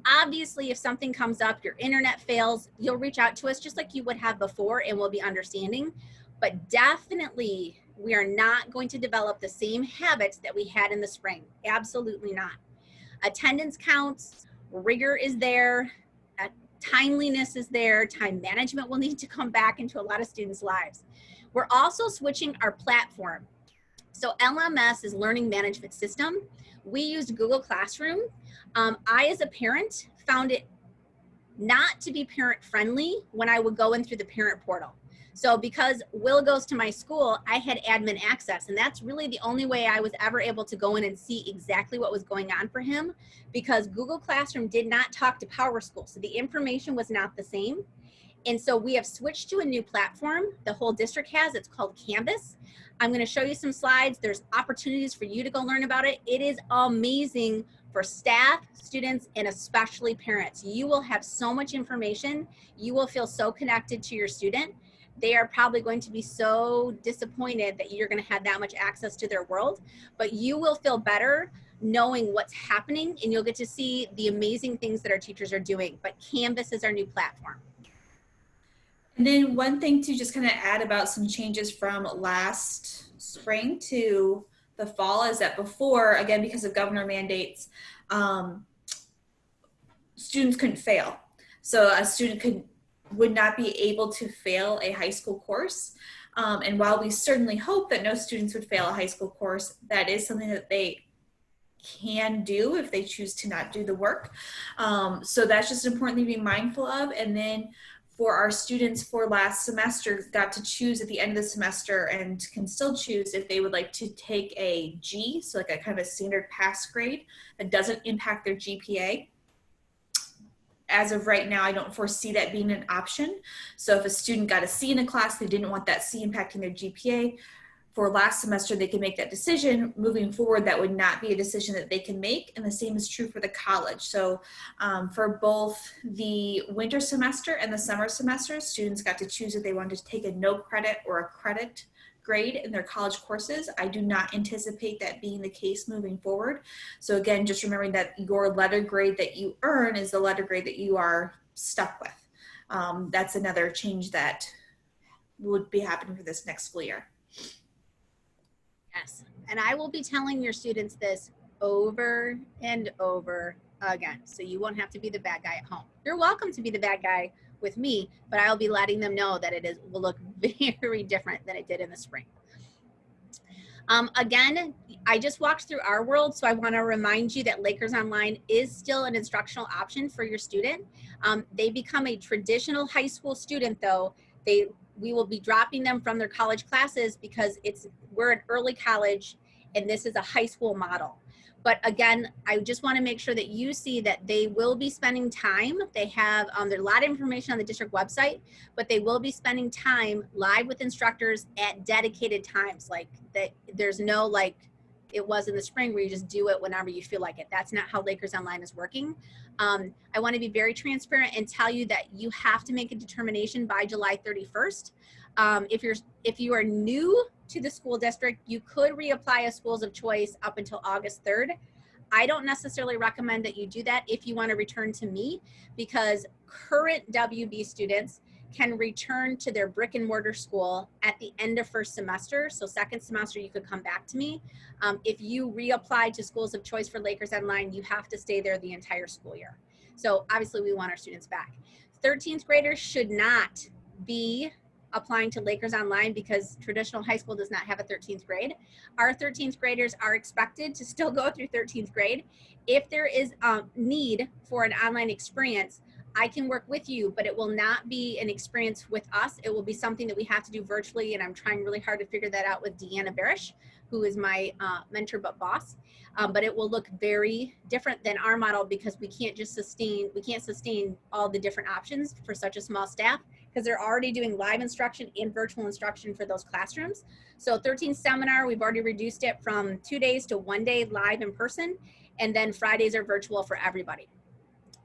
Obviously, if something comes up, your internet fails, you'll reach out to us just like you would have before, and we'll be understanding. But definitely, we are not going to develop the same habits that we had in the spring. Absolutely not. Attendance counts, rigor is there, timeliness is there, time management will need to come back into a lot of students' lives. We're also switching our platform. So LMS is Learning Management System. We used Google Classroom. I, as a parent, found it not to be parent friendly when I would go in through the parent portal. So because Will goes to my school, I had admin access, and that's really the only way I was ever able to go in and see exactly what was going on for him, because Google Classroom did not talk to PowerSchool. So the information was not the same. And so we have switched to a new platform. The whole district has, it's called Canvas. I'm going to show you some slides. There's opportunities for you to go learn about it. It is amazing for staff, students, and especially parents. You will have so much information. You will feel so connected to your student. They are probably going to be so disappointed that you're going to have that much access to their world, but you will feel better knowing what's happening, and you'll get to see the amazing things that our teachers are doing. But Canvas is our new platform. And then one thing to just kind of add about some changes from last spring to the fall is that before, again, because of governor mandates, students couldn't fail. So a student would not be able to fail a high school course. And while we certainly hope that no students would fail a high school course, that is something that they can do if they choose to not do the work. So that's just an important thing to be mindful of. And then for our students for last semester, got to choose at the end of the semester and can still choose if they would like to take a G, so like a kind of a standard pass grade that doesn't impact their GPA. As of right now, I don't foresee that being an option. So if a student got a C in a class, they didn't want that C impacting their GPA, for last semester, they can make that decision. Moving forward, that would not be a decision that they can make, and the same is true for the college. So for both the winter semester and the summer semester, students got to choose if they wanted to take a no credit or a credit grade in their college courses. I do not anticipate that being the case moving forward. So again, just remembering that your letter grade that you earn is the letter grade that you are stuck with. That's another change that would be happening for this next school year. Yes, and I will be telling your students this over and over again, so you won't have to be the bad guy at home. You're welcome to be the bad guy with me, but I'll be letting them know that will look very different than it did in the spring. Again, I just walked through our world, so I want to remind you that Lakers Online is still an instructional option for your student. They become a traditional high school student, though. We will be dropping them from their college classes because we're an early college and this is a high school model. But again, I just want to make sure that you see that they will be spending time. They have, there's a lot of information on the district website, but they will be spending time live with instructors at dedicated times. Like that, there's no like it was in the spring where you just do it whenever you feel like it. That's not how Lakers Online is working. I want to be very transparent and tell you that you have to make a determination by July 31st. If you are new to the school district, you could reapply as schools of choice up until August 3rd. I don't necessarily recommend that you do that if you want to return to me, because current WB students can return to their brick and mortar school at the end of first semester. So second semester, you could come back to me. If you reapply to schools of choice for Lakers Online, you have to stay there the entire school year. So obviously we want our students back. 13th graders should not be applying to Lakers Online because traditional high school does not have a 13th grade. Our 13th graders are expected to still go through 13th grade. If there is a need for an online experience, I can work with you, but it will not be an experience with us. It will be something that we have to do virtually, and I'm trying really hard to figure that out with Deanna Barish, who is my mentor but boss. But it will look very different than our model because we can't sustain all the different options for such a small staff, because they're already doing live instruction and virtual instruction for those classrooms. So 13th seminar, we've already reduced it from 2 days to 1 day live in person, and then Fridays are virtual for everybody.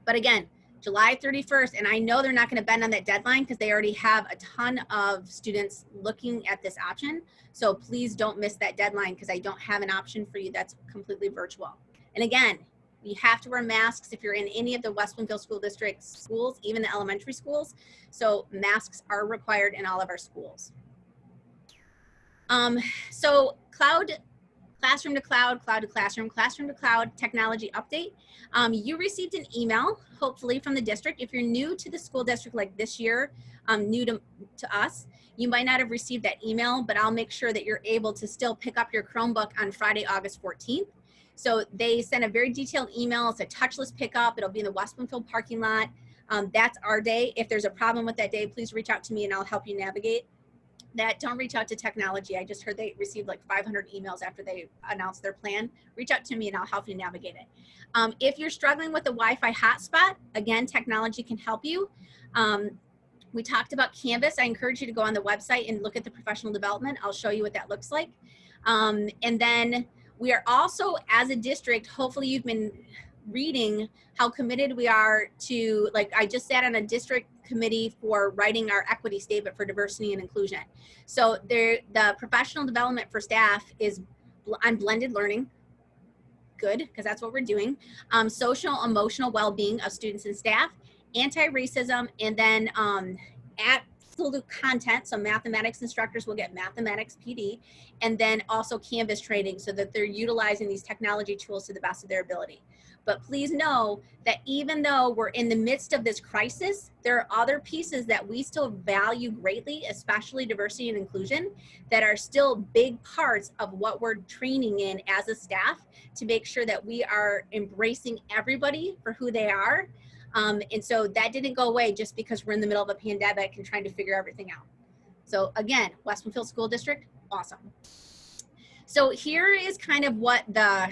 But again, July 31st, and I know they're not going to bend on that deadline because they already have a ton of students looking at this option. So please don't miss that deadline because I don't have an option for you that's completely virtual. And again, you have to wear masks if you're in any of the West Bloomfield School District schools, even the elementary schools. So masks are required in all of our schools. So classroom to cloud, cloud to classroom, classroom to cloud technology update. You received an email, hopefully from the district. If you're new to the school district like this year, new to us, you might not have received that email, but I'll make sure that you're able to still pick up your Chromebook on Friday, August 14th. So they sent a very detailed email. It's a touchless pickup. It'll be in the West Bloomfield parking lot. That's our day. If there's a problem with that day, please reach out to me and I'll help you navigate that. Don't reach out to technology. I just heard they received like 500 emails after they announced their plan. Reach out to me and I'll help you navigate it. If you're struggling with the Wi-Fi hotspot, again, technology can help you. We talked about Canvas. I encourage you to go on the website and look at the professional development. I'll show you what that looks like. And then we are also, as a district, hopefully you've been reading how committed we are to, like, I just sat on a district committee for writing our equity statement for diversity and inclusion. So the professional development for staff is on blended learning. Good, because that's what we're doing. Social, emotional well-being of students and staff, anti-racism, and then absolute content. So mathematics instructors will get mathematics PD, and then also Canvas training so that they're utilizing these technology tools to the best of their ability. But please know that even though we're in the midst of this crisis, there are other pieces that we still value greatly, especially diversity and inclusion, that are still big parts of what we're training in as a staff to make sure that we are embracing everybody for who they are. And so that didn't go away just because we're in the middle of a pandemic and trying to figure everything out. So again, West Bloomfield School District, awesome. So here is kind of what the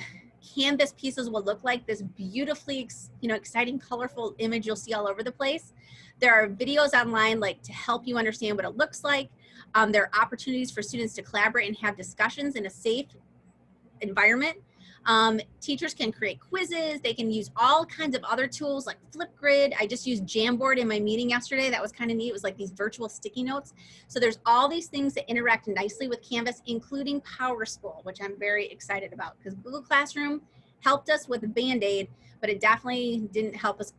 Canvas pieces will look like, this beautifully, exciting, colorful image you'll see all over the place. There are videos online like to help you understand what it looks like. There are opportunities for students to collaborate and have discussions in a safe environment. Teachers can create quizzes. They can use all kinds of other tools like Flipgrid. I just used Jamboard in my meeting yesterday. That was kind of neat. It was like these virtual sticky notes. So there's all these things that interact nicely with Canvas, including PowerSchool, which I'm very excited about because Google Classroom helped us with the Band-Aid, but it definitely didn't help us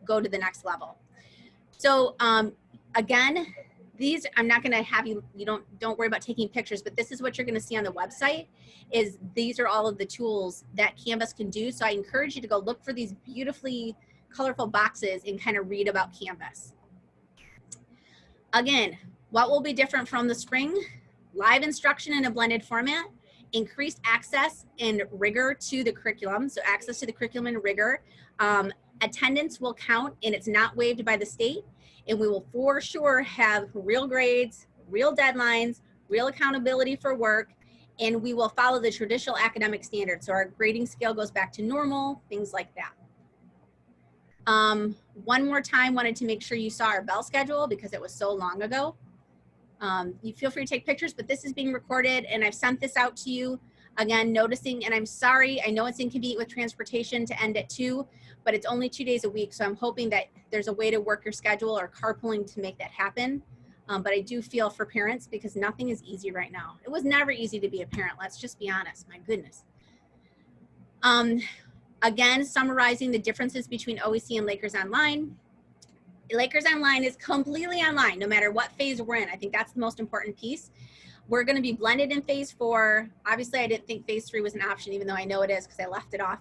go to the next level. So again, these, I'm not gonna have you don't worry about taking pictures, but this is what you're gonna see on the website, is these are all of the tools that Canvas can do. So I encourage you to go look for these beautifully colorful boxes and kind of read about Canvas. Again, what will be different from the spring? Live instruction in a blended format, increased access and rigor to the curriculum. So access to the curriculum and rigor. Attendance will count and it's not waived by the state. And we will for sure have real grades, real deadlines, real accountability for work, and we will follow the traditional academic standards. So our grading scale goes back to normal, things like that. One more time, wanted to make sure you saw our bell schedule because it was so long ago. You feel free to take pictures, but this is being recorded and I've sent this out to you. Again, noticing, and I'm sorry, I know it's inconvenient with transportation to end at 2, but it's only 2 days a week. So I'm hoping that there's a way to work your schedule or carpooling to make that happen. But I do feel for parents because nothing is easy right now. It was never easy to be a parent. Let's just be honest, my goodness. Again, summarizing the differences between OEC and Lakers Online. Lakers Online is completely online, no matter what phase we're in. I think that's the most important piece. We're going to be blended in phase 4. Obviously, I didn't think phase 3 was an option, even though I know it is because I left it off.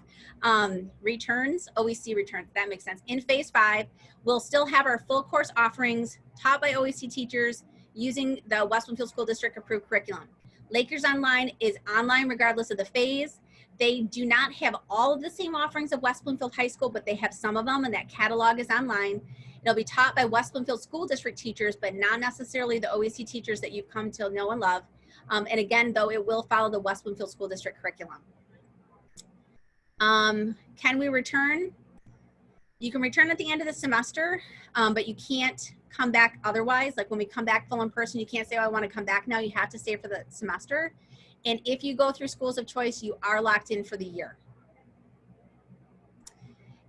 Returns, OEC returns, that makes sense. In phase 5, we'll still have our full course offerings taught by OEC teachers using the West Bloomfield School District approved curriculum. Lakers Online is online regardless of the phase. They do not have all of the same offerings of West Bloomfield High School, but they have some of them, and that catalog is online. It'll be taught by West Bloomfield School District teachers, but not necessarily the OEC teachers that you've come to know and love. And again, though, it will follow the West Bloomfield School District curriculum. Can we return? You can return at the end of the semester, but you can't come back otherwise. Like when we come back full in person, you can't say, oh, I want to come back now. You have to stay for the semester. And if you go through schools of choice, you are locked in for the year.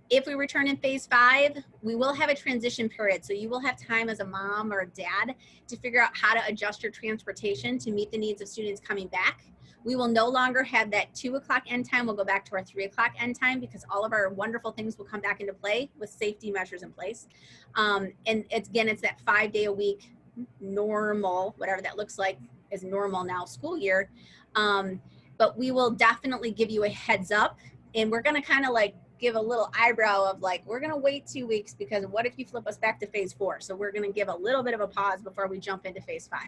If we return in phase 5, we will have a transition period. So you will have time as a mom or a dad to figure out how to adjust your transportation to meet the needs of students coming back. We will no longer have that 2 o'clock end time. We'll go back to our 3 o'clock end time because all of our wonderful things will come back into play with safety measures in place. And it's that 5-day-a-week normal, whatever that looks like is normal now school year. But we will definitely give you a heads up, and we're going to kind of like give a little eyebrow of like, we're going to wait 2 weeks because what if you flip us back to phase 4? So we're going to give a little bit of a pause before we jump into phase 5.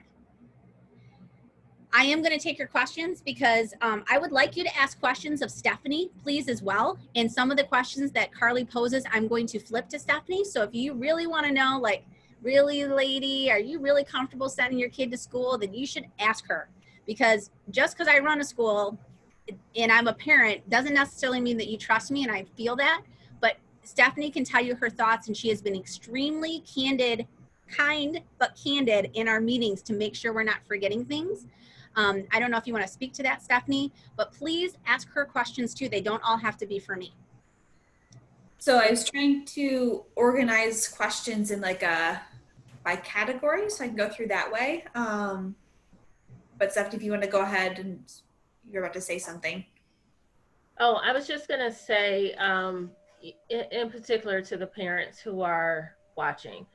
I am going to take your questions because I would like you to ask questions of Stephanie, please, as well. And some of the questions that Carly poses, I'm going to flip to Stephanie. So if you really want to know, like, really, lady, are you really comfortable sending your kid to school? Then you should ask her. Because just because I run a school and I'm a parent doesn't necessarily mean that you trust me, and I feel that. But Stephanie can tell you her thoughts, and she has been extremely kind but candid in our meetings to make sure we're not forgetting things. I don't know if you want to speak to that, Stephanie, but please ask her questions too. They don't all have to be for me. So I was trying to organize questions in like by category, so I can go through that way. But Stephanie, if you want to go ahead, and you're about to say something. Oh, I was just going to say, in particular to the parents who are watching,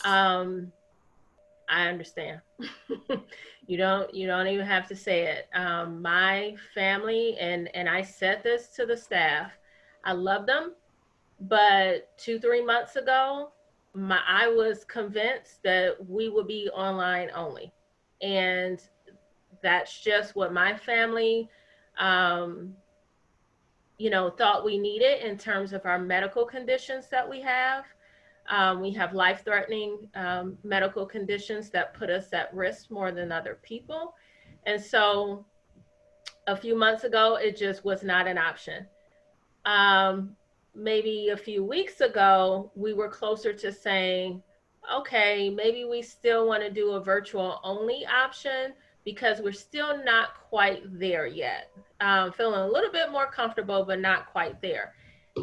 I understand. You don't even have to say it. My family, and I said this to the staff, I love them, but 2-3 months ago, I was convinced that we would be online only. And that's just what my family, thought we needed in terms of our medical conditions that we have. We have life-threatening medical conditions that put us at risk more than other people. And so a few months ago, it just was not an option. Maybe a few weeks ago, we were closer to saying, okay, maybe we still want to do a virtual only option because we're still not quite there yet. Feeling a little bit more comfortable, but not quite there.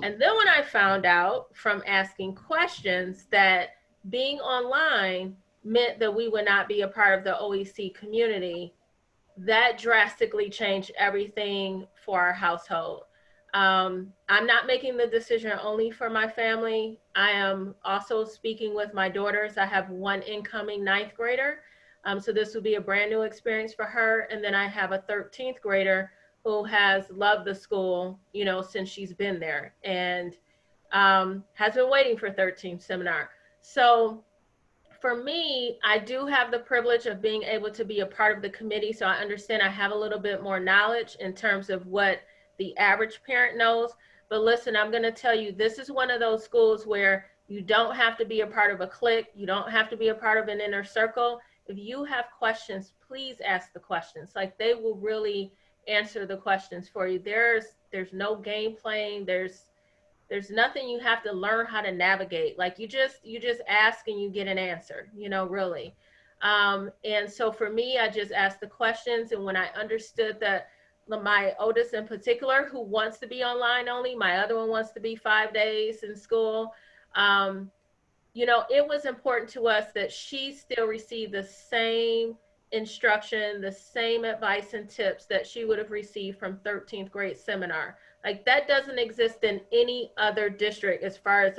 And then when I found out from asking questions that being online meant that we would not be a part of the OEC community, that drastically changed everything for our household. I'm not making the decision only for my family. I am also speaking with my daughters. I have one incoming 9th grader. So this will be a brand new experience for her. And then I have a 13th grader who has loved the school, since she's been there, and has been waiting for 13th seminar. So for me, I do have the privilege of being able to be a part of the committee. So I understand I have a little bit more knowledge in terms of what the average parent knows. But listen, I'm going to tell you, this is one of those schools where you don't have to be a part of a clique. You don't have to be a part of an inner circle. If you have questions, please ask the questions. Like, they will really answer the questions for you. There's no game playing. There's nothing you have to learn how to navigate. Like, you just ask and you get an answer, really. And so for me, I just asked the questions. And when I understood that my oldest in particular, who wants to be online only, my other one wants to be 5 days in school, it was important to us that she still received the same instruction, the same advice and tips that she would have received from 13th grade seminar. Like, that doesn't exist in any other district as far as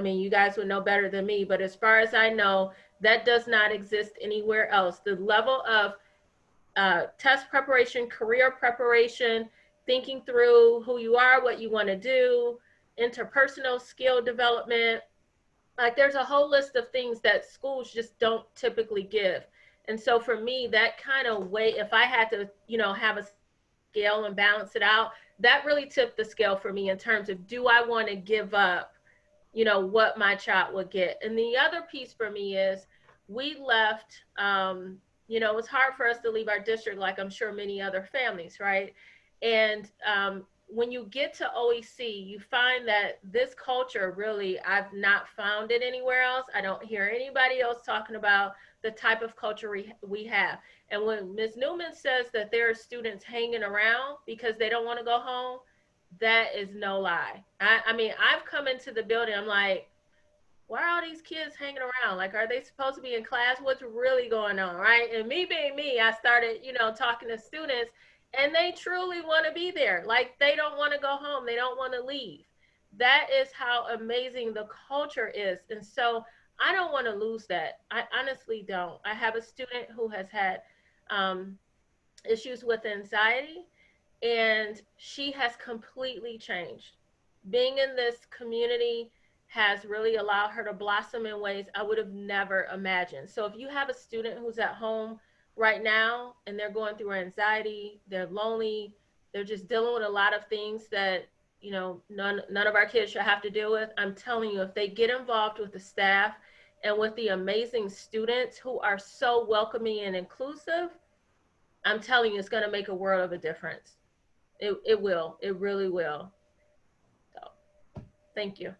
you guys would know better than me, but as far as I know, that does not exist anywhere else. The level of test preparation, career preparation, thinking through who you are, what you want to do, interpersonal skill development, like, there's a whole list of things that schools just don't typically give. And so for me, that kind of way, if I had to, have a scale and balance it out, that really tipped the scale for me in terms of, do I want to give up, what my child would get? And the other piece for me is, we left, it was hard for us to leave our district, like I'm sure many other families, right? And when you get to OEC, you find that this culture, really, I've not found it anywhere else. I don't hear anybody else talking about the type of culture we have. And when Ms. Newman says that there are students hanging around because they don't want to go home, that is no lie. I've come into the building, I'm like, why are all these kids hanging around? Like, are they supposed to be in class? What's really going on, right? And me being me, I started, talking to students, and they truly want to be there. Like, they don't want to go home. They don't want to leave. That is how amazing the culture is. And so I don't want to lose that. I honestly don't. I have a student who has had issues with anxiety, and she has completely changed. Being in this community has really allowed her to blossom in ways I would have never imagined. So if you have a student who's at home right now, and they're going through anxiety, they're lonely, they're just dealing with a lot of things that, you know, none of our kids should have to deal with. I'm telling you, if they get involved with the staff and with the amazing students who are so welcoming and inclusive, I'm telling you, it's going to make a world of a difference. It will. It really will. So, thank you.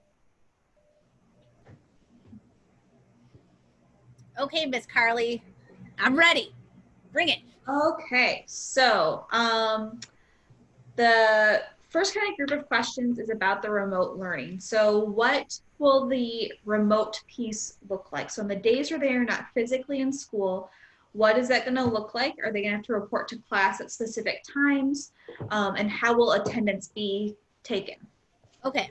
Okay, Miss Carly, I'm ready. Bring it. Okay, so the first kind of group of questions is about the remote learning. So what will the remote piece look like? So on the days where they are not physically in school, what is that going to look like? Are they going to have to report to class at specific times? And how will attendance be taken? Okay,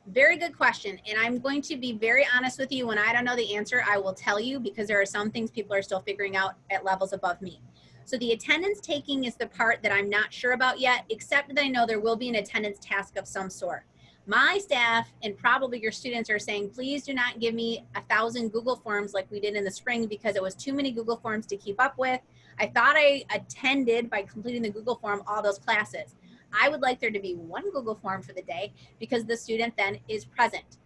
very good question. And I'm going to be very honest with you. When I don't know the answer, I will tell you, because there are some things people are still figuring out at levels above me. So the attendance taking is the part that I'm not sure about yet, except that I know there will be an attendance task of some sort. My staff and probably your students are saying, please do not give me 1,000 Google Forms like we did in the spring, because it was too many Google Forms to keep up with. I thought I attended by completing the Google form all those classes. I would like there to be one Google form for the day, because the student then is present.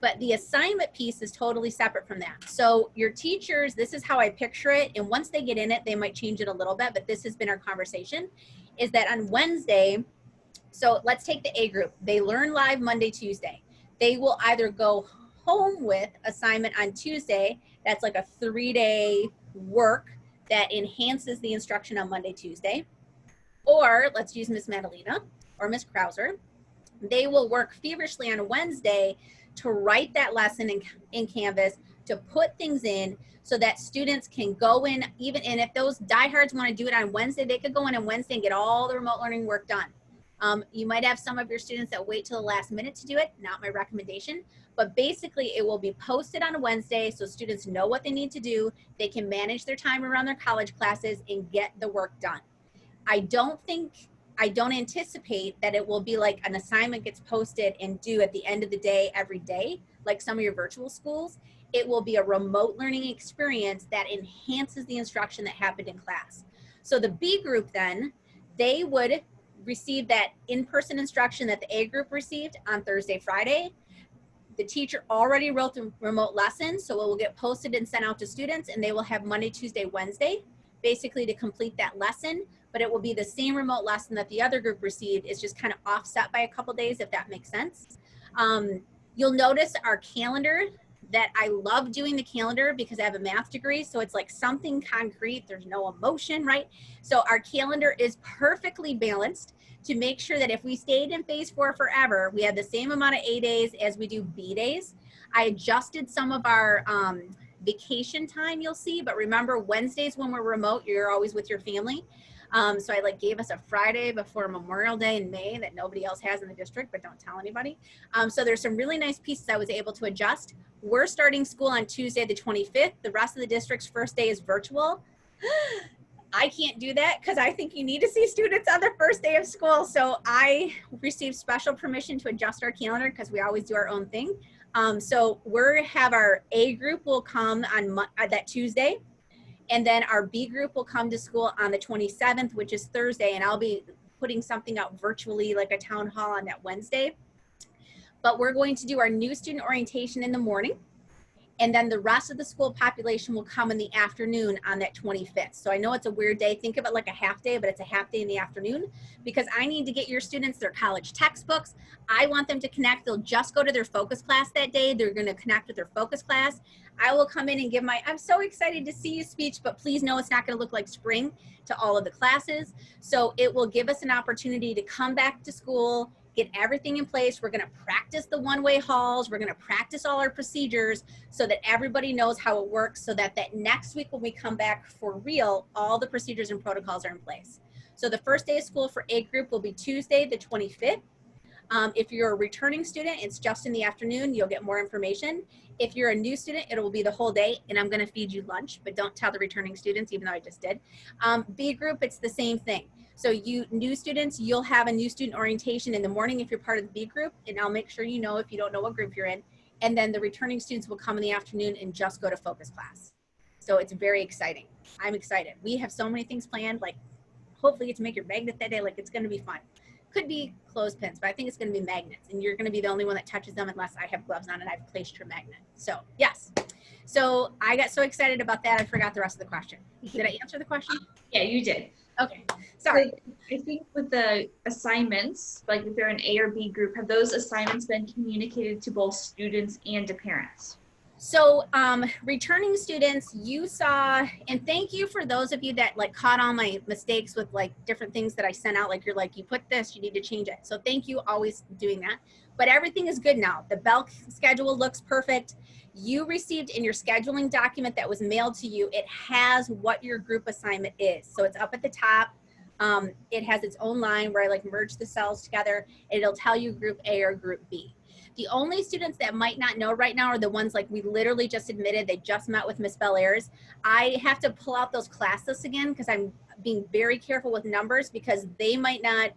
But the assignment piece is totally separate from that. So your teachers, this is how I picture it. And once they get in it, they might change it a little bit, but this has been our conversation, is that on Wednesday, so let's take the A group. They learn live Monday, Tuesday. They will either go home with assignment on Tuesday. That's like a 3-day work that enhances the instruction on Monday, Tuesday. Or let's use Miss Madalena or Miss Krauser. They will work feverishly on Wednesday to write that lesson in Canvas, to put things in so that students can go in, even, and if those diehards want to do it on Wednesday, they could go in on Wednesday and get all the remote learning work done. You might have some of your students that wait till the last minute to do it, not my recommendation, but basically it will be posted on a Wednesday so students know what they need to do. They can manage their time around their college classes and get the work done. I don't anticipate that it will be like an assignment gets posted and due at the end of the day every day, like some of your virtual schools. It will be a remote learning experience that enhances the instruction that happened in class. So the B group then, they would receive that in-person instruction that the A group received on Thursday, Friday. The teacher already wrote the remote lesson, so it will get posted and sent out to students, and they will have Monday, Tuesday, Wednesday, basically to complete that lesson. But it will be the same remote lesson that the other group received. It's just kind of offset by a couple days, if that makes sense. You'll notice our calendar, that I love doing the calendar because I have a math degree. So it's like something concrete. There's no emotion, right? So our calendar is perfectly balanced to make sure that if we stayed in phase 4 forever, we had the same amount of A days as we do B days. I adjusted some of our vacation time, you'll see, but remember Wednesdays when we're remote, you're always with your family. So I gave us a Friday before Memorial Day in May that nobody else has in the district, but don't tell anybody. So there's some really nice pieces I was able to adjust. We're starting school on Tuesday, the 25th. The rest of the district's first day is virtual. I can't do that because I think you need to see students on their first day of school. So I received special permission to adjust our calendar because we always do our own thing. So we have our A group will come on that Tuesday. And then our B group will come to school on the 27th, which is Thursday. And I'll be putting something out virtually like a town hall on that Wednesday. But we're going to do our new student orientation in the morning. And then the rest of the school population will come in the afternoon on that 25th. So I know it's a weird day. Think of it like a half day, but it's a half day in the afternoon because I need to get your students their college textbooks. I want them to connect. They'll just go to their focus class that day. They're going to connect with their focus class. I will come in and give my, I'm so excited to see you speech, but please know it's not going to look like spring to all of the classes. So it will give us an opportunity to come back to school, get everything in place. We're gonna practice the one-way halls. We're gonna practice all our procedures so that everybody knows how it works so that next week when we come back for real, all the procedures and protocols are in place. So the first day of school for A group will be Tuesday, the 25th. If you're a returning student, it's just in the afternoon. You'll get more information. If you're a new student, it will be the whole day, and I'm gonna feed you lunch, but don't tell the returning students, even though I just did. B group, it's the same thing. So you new students, you'll have a new student orientation in the morning if you're part of the B group, and I'll make sure you know if you don't know what group you're in. And then the returning students will come in the afternoon and just go to focus class. So it's very exciting. I'm excited. We have so many things planned, like hopefully get to make your magnet that day. Like it's going to be fun. Could be clothespins, but I think it's going to be magnets, and you're going to be the only one that touches them unless I have gloves on and I've placed your magnet. So yes. So I got so excited about that, I forgot the rest of the question. Did I answer the question? Yeah, you did. Okay, sorry. I think with the assignments, like if they're an A or B group, have those assignments been communicated to both students and to parents? So returning students, you saw, and thank you for those of you that like caught all my mistakes with like different things that I sent out. Like you're like, you put this, you need to change it. So thank you always doing that. But everything is good now. The bell schedule looks perfect. You received in your scheduling document that was mailed to you, it has what your group assignment is. So it's up at the top. It has its own line where I like merge the cells together. And it'll tell you group A or group B. The only students that might not know right now are the ones like we literally just admitted, they just met with Miss Bellairs. I have to pull out those class lists again because I'm being very careful with numbers because they might not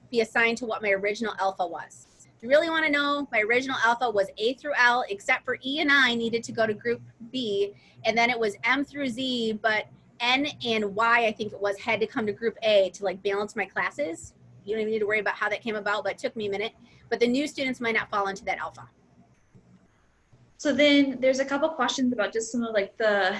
be assigned to what my original alpha was. If you really want to know, my original alpha was A through L, except for E and I needed to go to group B, and then it was M through Z, but N and Y, I think it was, had to come to group A to like balance my classes. You don't even need to worry about how that came about, but it took me a minute. But the new students might not fall into that alpha. So then there's a couple questions about just some of like the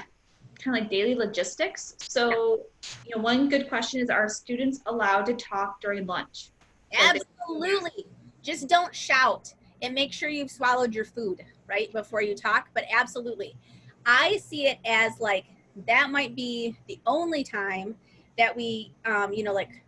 kind of like daily logistics. So, you know, one good question is, are students allowed to talk during lunch? Absolutely. Just don't shout and make sure you've swallowed your food right before you talk, but absolutely. I see it as like, that might be the only time that we, you know, like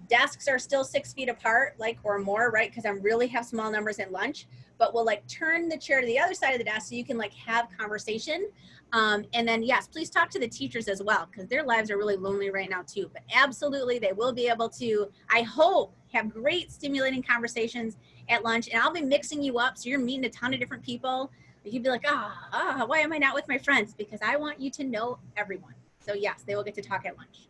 desks are still 6 feet apart, like, or more, right? Because I'm really have small numbers at lunch, but we'll like turn the chair to the other side of the desk so you can like have conversation. And then yes, please talk to the teachers as well, because their lives are really lonely right now too. But absolutely, they will be able to, I hope, have great stimulating conversations at lunch. And I'll be mixing you up so you're meeting a ton of different people. You'd be like, why am I not with my friends? Because I want you to know everyone. So yes, they will get to talk at lunch.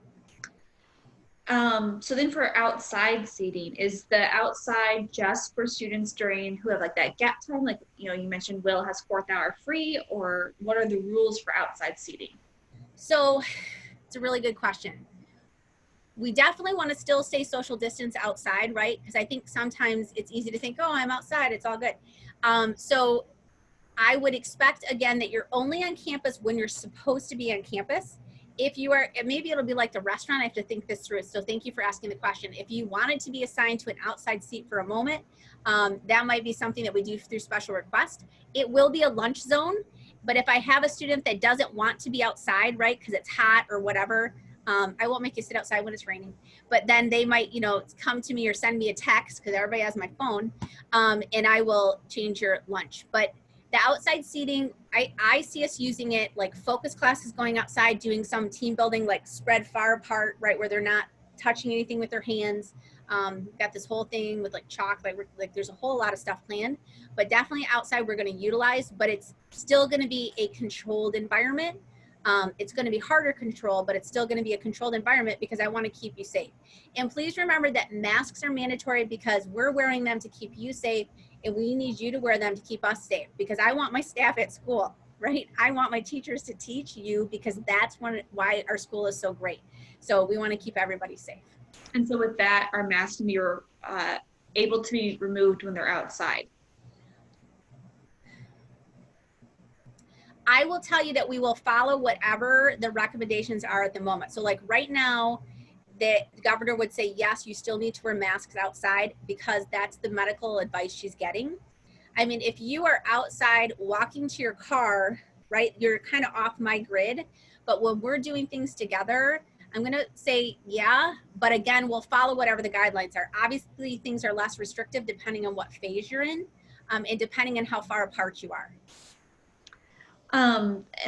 So then for outside seating, is the outside just for students during who have like that gap time? Like, you know, you mentioned Will has 4th hour free, or what are the rules for outside seating? So it's a really good question. We definitely want to still stay social distance outside, right? Because I think sometimes it's easy to think, oh, I'm outside, it's all good. So I would expect, again, that you're only on campus when you're supposed to be on campus. If you are, maybe it'll be like the restaurant, I have to think this through. So thank you for asking the question. If you wanted to be assigned to an outside seat for a moment, that might be something that we do through special request. It will be a lunch zone, but if I have a student that doesn't want to be outside, right, because it's hot or whatever, I won't make you sit outside when it's raining, but then they might, you know, come to me or send me a text because everybody has my phone, and I will change your lunch. But the outside seating, I see us using it like focus classes, going outside, doing some team building, like spread far apart, right, where they're not touching anything with their hands. Got this whole thing with like chalk, like there's a whole lot of stuff planned, but definitely outside we're going to utilize, but it's still going to be a controlled environment. It's going to be harder control, but it's still going to be a controlled environment because I want to keep you safe. And please remember that masks are mandatory because we're wearing them to keep you safe, and we need you to wear them to keep us safe, because I want my staff at school, right? I want my teachers to teach you, because that's why our school is so great. So we want to keep everybody safe. And so with that, our masks can be able to be removed when they're outside. I will tell you that we will follow whatever the recommendations are at the moment. So like right now, the governor would say, yes, you still need to wear masks outside because that's the medical advice she's getting. I mean, if you are outside walking to your car, right, you're kind of off my grid. But when we're doing things together, I'm going to say, yeah, but again, we'll follow whatever the guidelines are. Obviously, things are less restrictive depending on what phase you're in, and depending on how far apart you are.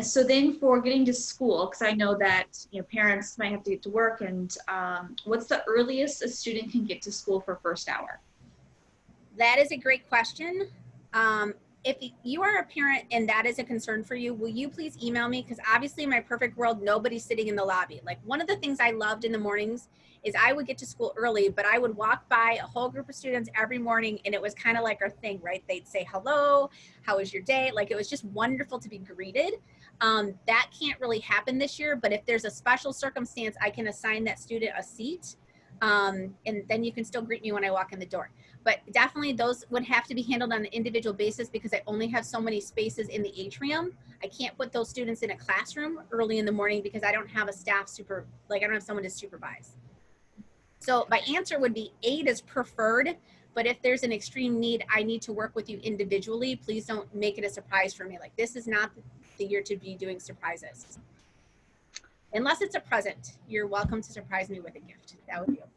So then for getting to school, because I know that, you know, parents might have to get to work, and what's the earliest a student can get to school for 1st hour? That is a great question. If you are a parent and that is a concern for you, will you please email me? Because obviously in my perfect world, nobody's sitting in the lobby. Like one of the things I loved in the mornings is I would get to school early, but I would walk by a whole group of students every morning, and it was kind of like our thing, right? They'd say, hello, how was your day? Like it was just wonderful to be greeted. That can't really happen this year, but if there's a special circumstance, I can assign that student a seat. And then you can still greet me when I walk in the door. But definitely those would have to be handled on an individual basis because I only have so many spaces in the atrium. I can't put those students in a classroom early in the morning because I don't have a staff I don't have someone to supervise. So my answer would be 8 is preferred, but if there's an extreme need, I need to work with you individually. Please don't make it a surprise for me. Like, this is not the year to be doing surprises. Unless it's a present, you're welcome to surprise me with a gift. That would be okay.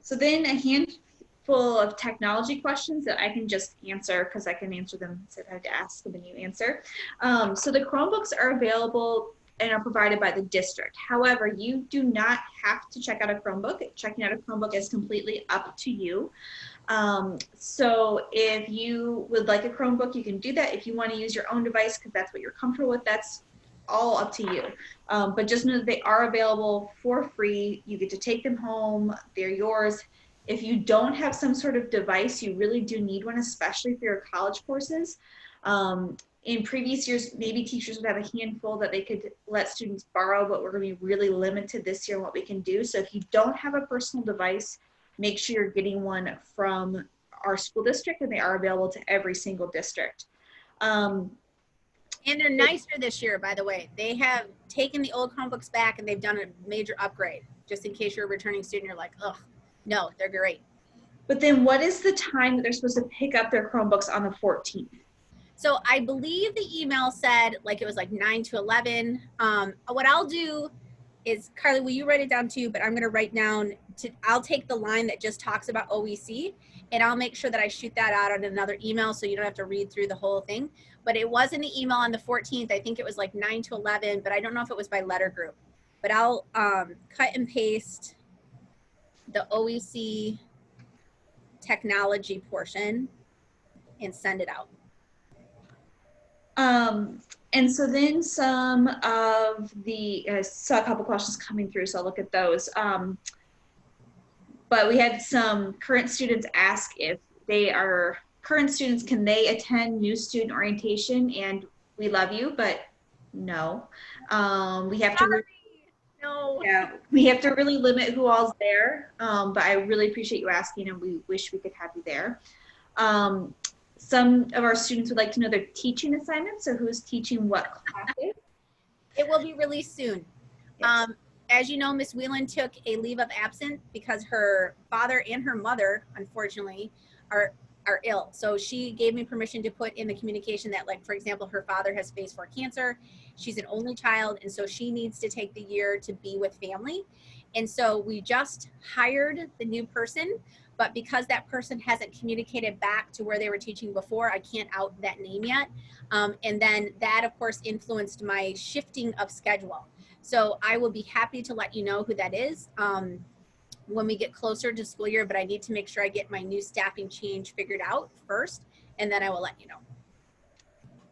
So then a handful of technology questions that I can just answer because I can answer them instead of having to ask them and you answer. So the Chromebooks are available and are provided by the district. However, you do not have to check out a Chromebook. Checking out a Chromebook is completely up to you. So if you would like a Chromebook, you can do that. If you want to use your own device because that's what you're comfortable with, that's all up to you. But just know that they are available for free. You get to take them home. They're yours. If you don't have some sort of device, you really do need one, especially for your college courses. In previous years, maybe teachers would have a handful that they could let students borrow, but we're going to be really limited this year in what we can do. So if you don't have a personal device, make sure you're getting one from our school district, and they are available to every single district. And they're nicer this year, by the way. They have taken the old Chromebooks back and they've done a major upgrade. Just in case you're a returning student, you're like, ugh, no, they're great. But then what is the time that they're supposed to pick up their Chromebooks on the 14th? So I believe the email said like it was like 9 to 11. What I'll do is, Carly, will you write it down too? But I'm going to write down, I'll take the line that just talks about OEC and I'll make sure that I shoot that out on another email so you don't have to read through the whole thing. But it was in the email on the 14th. I think it was like 9 to 11, but I don't know if it was by letter group. But I'll cut and paste the OEC technology portion and send it out. And so then some of the, I saw a couple questions coming through, so I'll look at those. But we had some current students ask if they are current students, can they attend new student orientation? And we love you, but no. We have to, yeah, we have to really limit who all's there. But I really appreciate you asking, and we wish we could have you there. Some of our students would like to know their teaching assignments, so who's teaching what classes. It will be released soon. Yes. As you know, Miss Whelan took a leave of absence because her father and her mother, unfortunately, are ill. So she gave me permission to put in the communication that, like, for example, her father has phase 4 cancer. She's an only child, and so she needs to take the year to be with family. And so we just hired the new person, but because that person hasn't communicated back to where they were teaching before, I can't out that name yet. And then that, of course, influenced my shifting of schedule. So I will be happy to let you know who that is when we get closer to school year, but I need to make sure I get my new staffing change figured out first, and then I will let you know.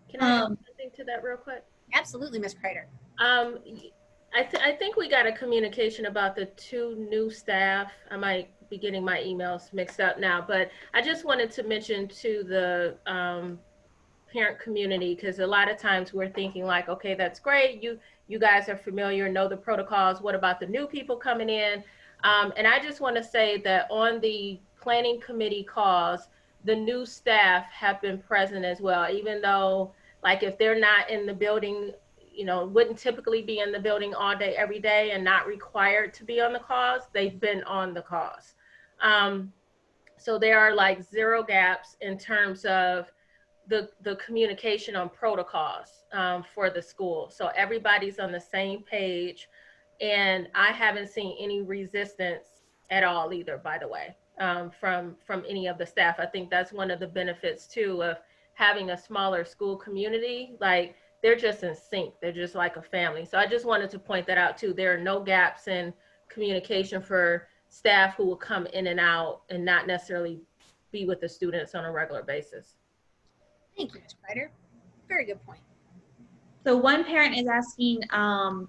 Can I add something to that real quick? Absolutely, Ms. Kreider. I think we got a communication about the 2 new staff. I might be getting my emails mixed up now, but I just wanted to mention to the parent community, because a lot of times we're thinking like, okay, that's great. You guys are familiar, know the protocols. What about the new people coming in? And I just want to say that on the planning committee calls, the new staff have been present as well, even though, like, if they're not in the building, you know, wouldn't typically be in the building all day, every day, and not required to be on the calls, they've been on the calls. So there are like 0 gaps in terms of the communication on protocols for the school. So everybody's on the same page, and I haven't seen any resistance at all either, by the way, from any of the staff. I think that's one of the benefits too of having a smaller school community. Like, they're just in sync. They're just like a family. So I just wanted to point that out too. There are no gaps in communication for staff who will come in and out and not necessarily be with the students on a regular basis. Thank you, Ms. Kreider. Very good point. So one parent is asking,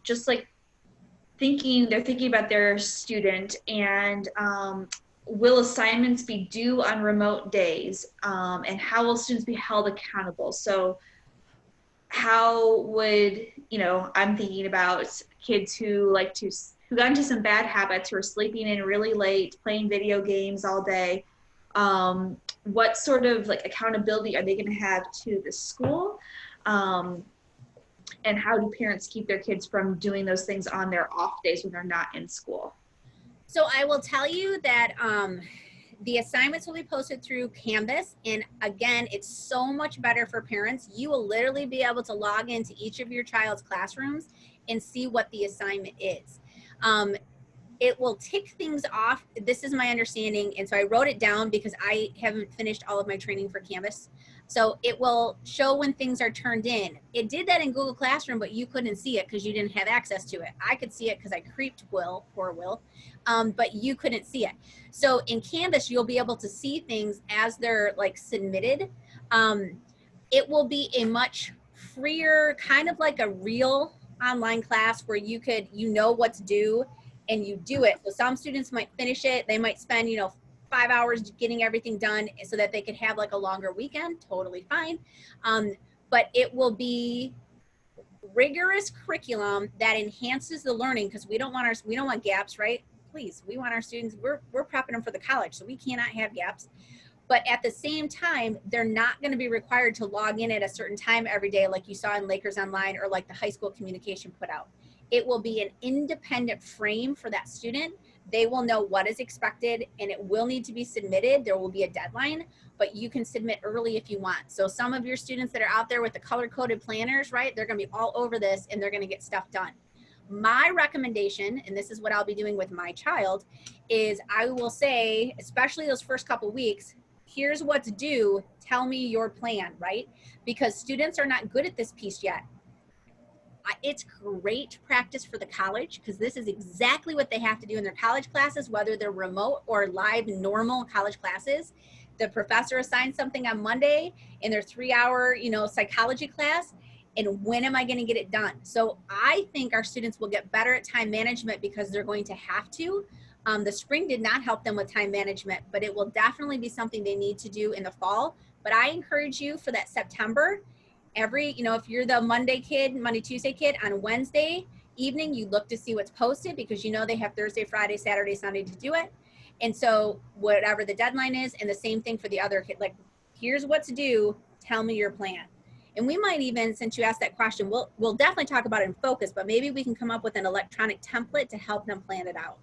just like they're thinking about their student, and will assignments be due on remote days, and how will students be held accountable? So how would, I'm thinking about kids who got into some bad habits, who are sleeping in really late, playing video games all day. What sort of like accountability are they going to have to the school? And how do parents keep their kids from doing those things on their off days when they're not in school? So I will tell you that the assignments will be posted through Canvas. And again, it's so much better for parents. You will literally be able to log into each of your child's classrooms and see what the assignment is. It will tick things off. This is my understanding. And so I wrote it down because I haven't finished all of my training for Canvas. So it will show when things are turned in. It did that in Google Classroom, but you couldn't see it because you didn't have access to it. I could see it because I creeped Will, poor Will, but you couldn't see it. So in Canvas, you'll be able to see things as they're like submitted. It will be a much freer, kind of like a real online class where you could, what's due and you do it. So some students might finish it. They might spend, 5 hours getting everything done so that they could have like a longer weekend. Totally fine. But it will be rigorous curriculum that enhances the learning, because we don't want gaps, right? Please, we want our students, we're prepping them for the college, so we cannot have gaps. But at the same time, they're not going to be required to log in at a certain time every day like you saw in Lakers Online or like the high school communication put out. It will be an independent frame for that student. They will know what is expected and it will need to be submitted. There will be a deadline, but you can submit early if you want. So some of your students that are out there with the color-coded planners, right, they're going to be all over this and they're going to get stuff done. My recommendation, and this is what I'll be doing with my child, is I will say, especially those first couple weeks, here's what's due, tell me your plan, right? Because students are not good at this piece yet. It's great practice for the college because this is exactly what they have to do in their college classes, whether they're remote or live normal college classes. The professor assigns something on Monday in their 3-hour, psychology class. And when am I going to get it done? So I think our students will get better at time management because they're going to have to. The spring did not help them with time management, but it will definitely be something they need to do in the fall. But I encourage you for that September, if you're the Monday, Tuesday kid, on Wednesday evening, you look to see what's posted because they have Thursday, Friday, Saturday, Sunday to do it. And so whatever the deadline is, and the same thing for the other kid, like, here's what's due, tell me your plan. And we might even, since you asked that question, we'll definitely talk about it in focus, but maybe we can come up with an electronic template to help them plan it out.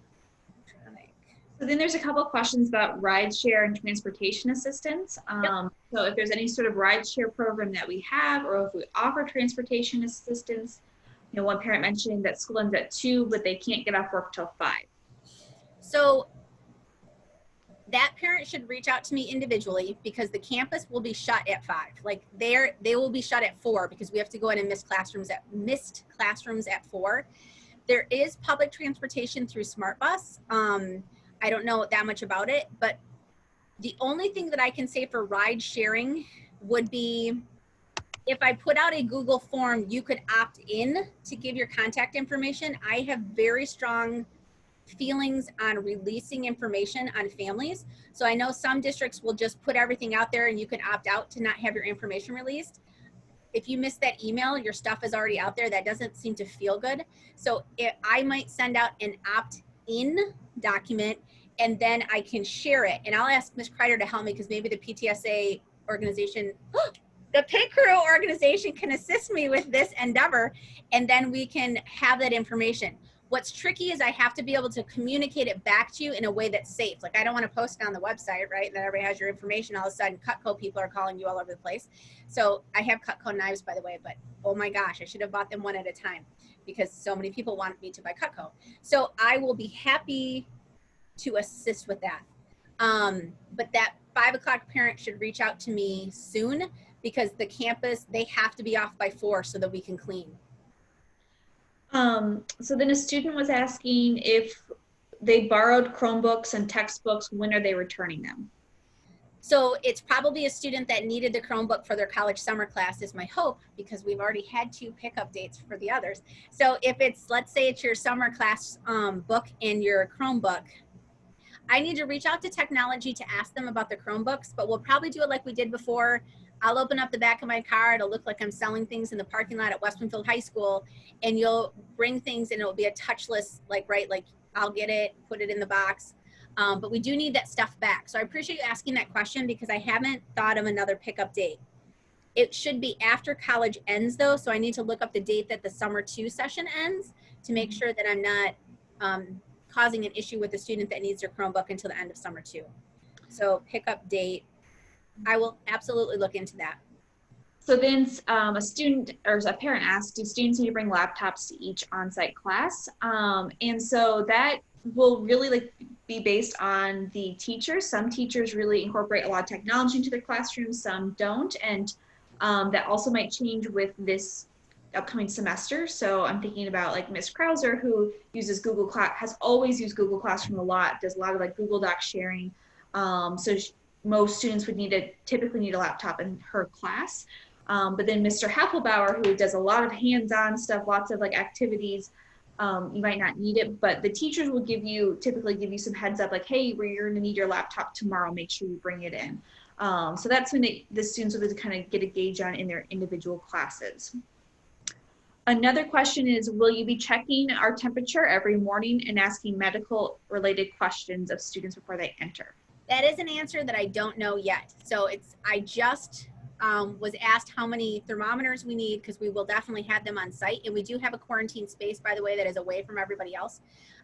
So then there's a couple of questions about rideshare and transportation assistance. Yep. So if there's any sort of rideshare program that we have, or if we offer transportation assistance, one parent mentioning that school ends at 2, but they can't get off work till 5. So that parent should reach out to me individually because the campus will be shut at 5. Like they will be shut at 4 because we have to go in and missed classrooms at 4. There is public transportation through SmartBus. I don't know that much about it, but the only thing that I can say for ride sharing would be if I put out a Google form, you could opt in to give your contact information. I have very strong feelings on releasing information on families. So I know some districts will just put everything out there and you can opt out to not have your information released. If you miss that email, your stuff is already out there. That doesn't seem to feel good. So I might send out an opt-in document and then I can share it. And I'll ask Ms. Kreider to help me because maybe the PTSA organization, the pit crew organization can assist me with this endeavor. And then we can have that information. What's tricky is I have to be able to communicate it back to you in a way that's safe. Like I don't want to post it on the website, right? That everybody has your information. All of a sudden Cutco people are calling you all over the place. So I have Cutco knives, by the way, but oh my gosh, I should have bought them one at a time because so many people want me to buy Cutco. So I will be happy to assist with that. But that 5 o'clock parent should reach out to me soon because the campus, they have to be off by 4 so that we can clean. So then a student was asking if they borrowed Chromebooks and textbooks, when are they returning them? So it's probably a student that needed the Chromebook for their college summer class is my hope, because we've already had 2 pickup dates for the others. So if it's, let's say it's your summer class book and your Chromebook, I need to reach out to technology to ask them about the Chromebooks, but we'll probably do it like we did before. I'll open up the back of my car. It'll look like I'm selling things in the parking lot at West Bloomfield High School, and you'll bring things and it'll be a touchless, like I'll get it, put it in the box. But we do need that stuff back. So I appreciate you asking that question because I haven't thought of another pickup date. It should be after college ends though, so I need to look up the date that the summer 2 session ends to make sure that I'm not causing an issue with the student that needs their Chromebook until the end of summer 2. So pickup date, I will absolutely look into that. So then a student or a parent asked, do students need to bring laptops to each on-site class? And so that will really be based on the teacher. Some teachers really incorporate a lot of technology into their classrooms, some don't. And that also might change with this upcoming semester. So I'm thinking about like Miss Krauser, who uses Google Class, has always used Google Classroom a lot, does a lot of like Google Doc sharing. Most students would typically need a laptop in her class. But then Mr. Heffelbauer, who does a lot of hands-on stuff, lots of like activities, you might not need it, but the teachers will typically give you some heads up like, hey, you're gonna need your laptop tomorrow, make sure you bring it in. So that's when the students will kind of get a gauge on in their individual classes. Another question is, will you be checking our temperature every morning and asking medical related questions of students before they enter? That is an answer that I don't know yet. So I just was asked how many thermometers we need because we will definitely have them on site. And we do have a quarantine space, by the way, that is away from everybody else.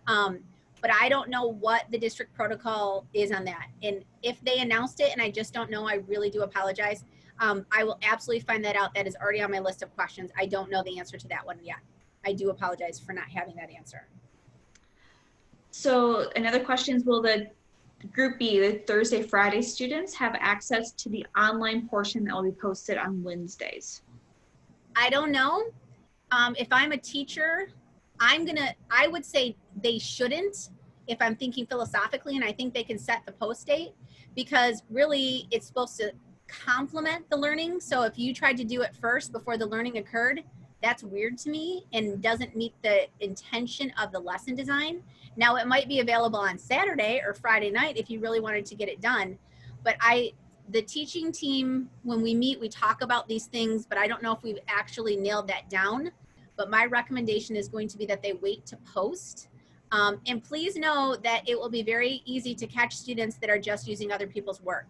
But I don't know what the district protocol is on that. And if they announced it and I just don't know, I really do apologize. I will absolutely find that out. That is already on my list of questions. I don't know the answer to that one yet. I do apologize for not having that answer. So another question is, will the Group B, the Thursday, Friday students have access to the online portion that will be posted on Wednesdays? I don't know. If I'm a teacher, I would say they shouldn't if I'm thinking philosophically, and I think they can set the post date because really it's supposed to complement the learning. So if you tried to do it first before the learning occurred, that's weird to me and doesn't meet the intention of the lesson design. Now it might be available on Saturday or Friday night if you really wanted to get it done. But the teaching team, when we meet, we talk about these things, but I don't know if we've actually nailed that down. But my recommendation is going to be that they wait to post. And please know that it will be very easy to catch students that are just using other people's work.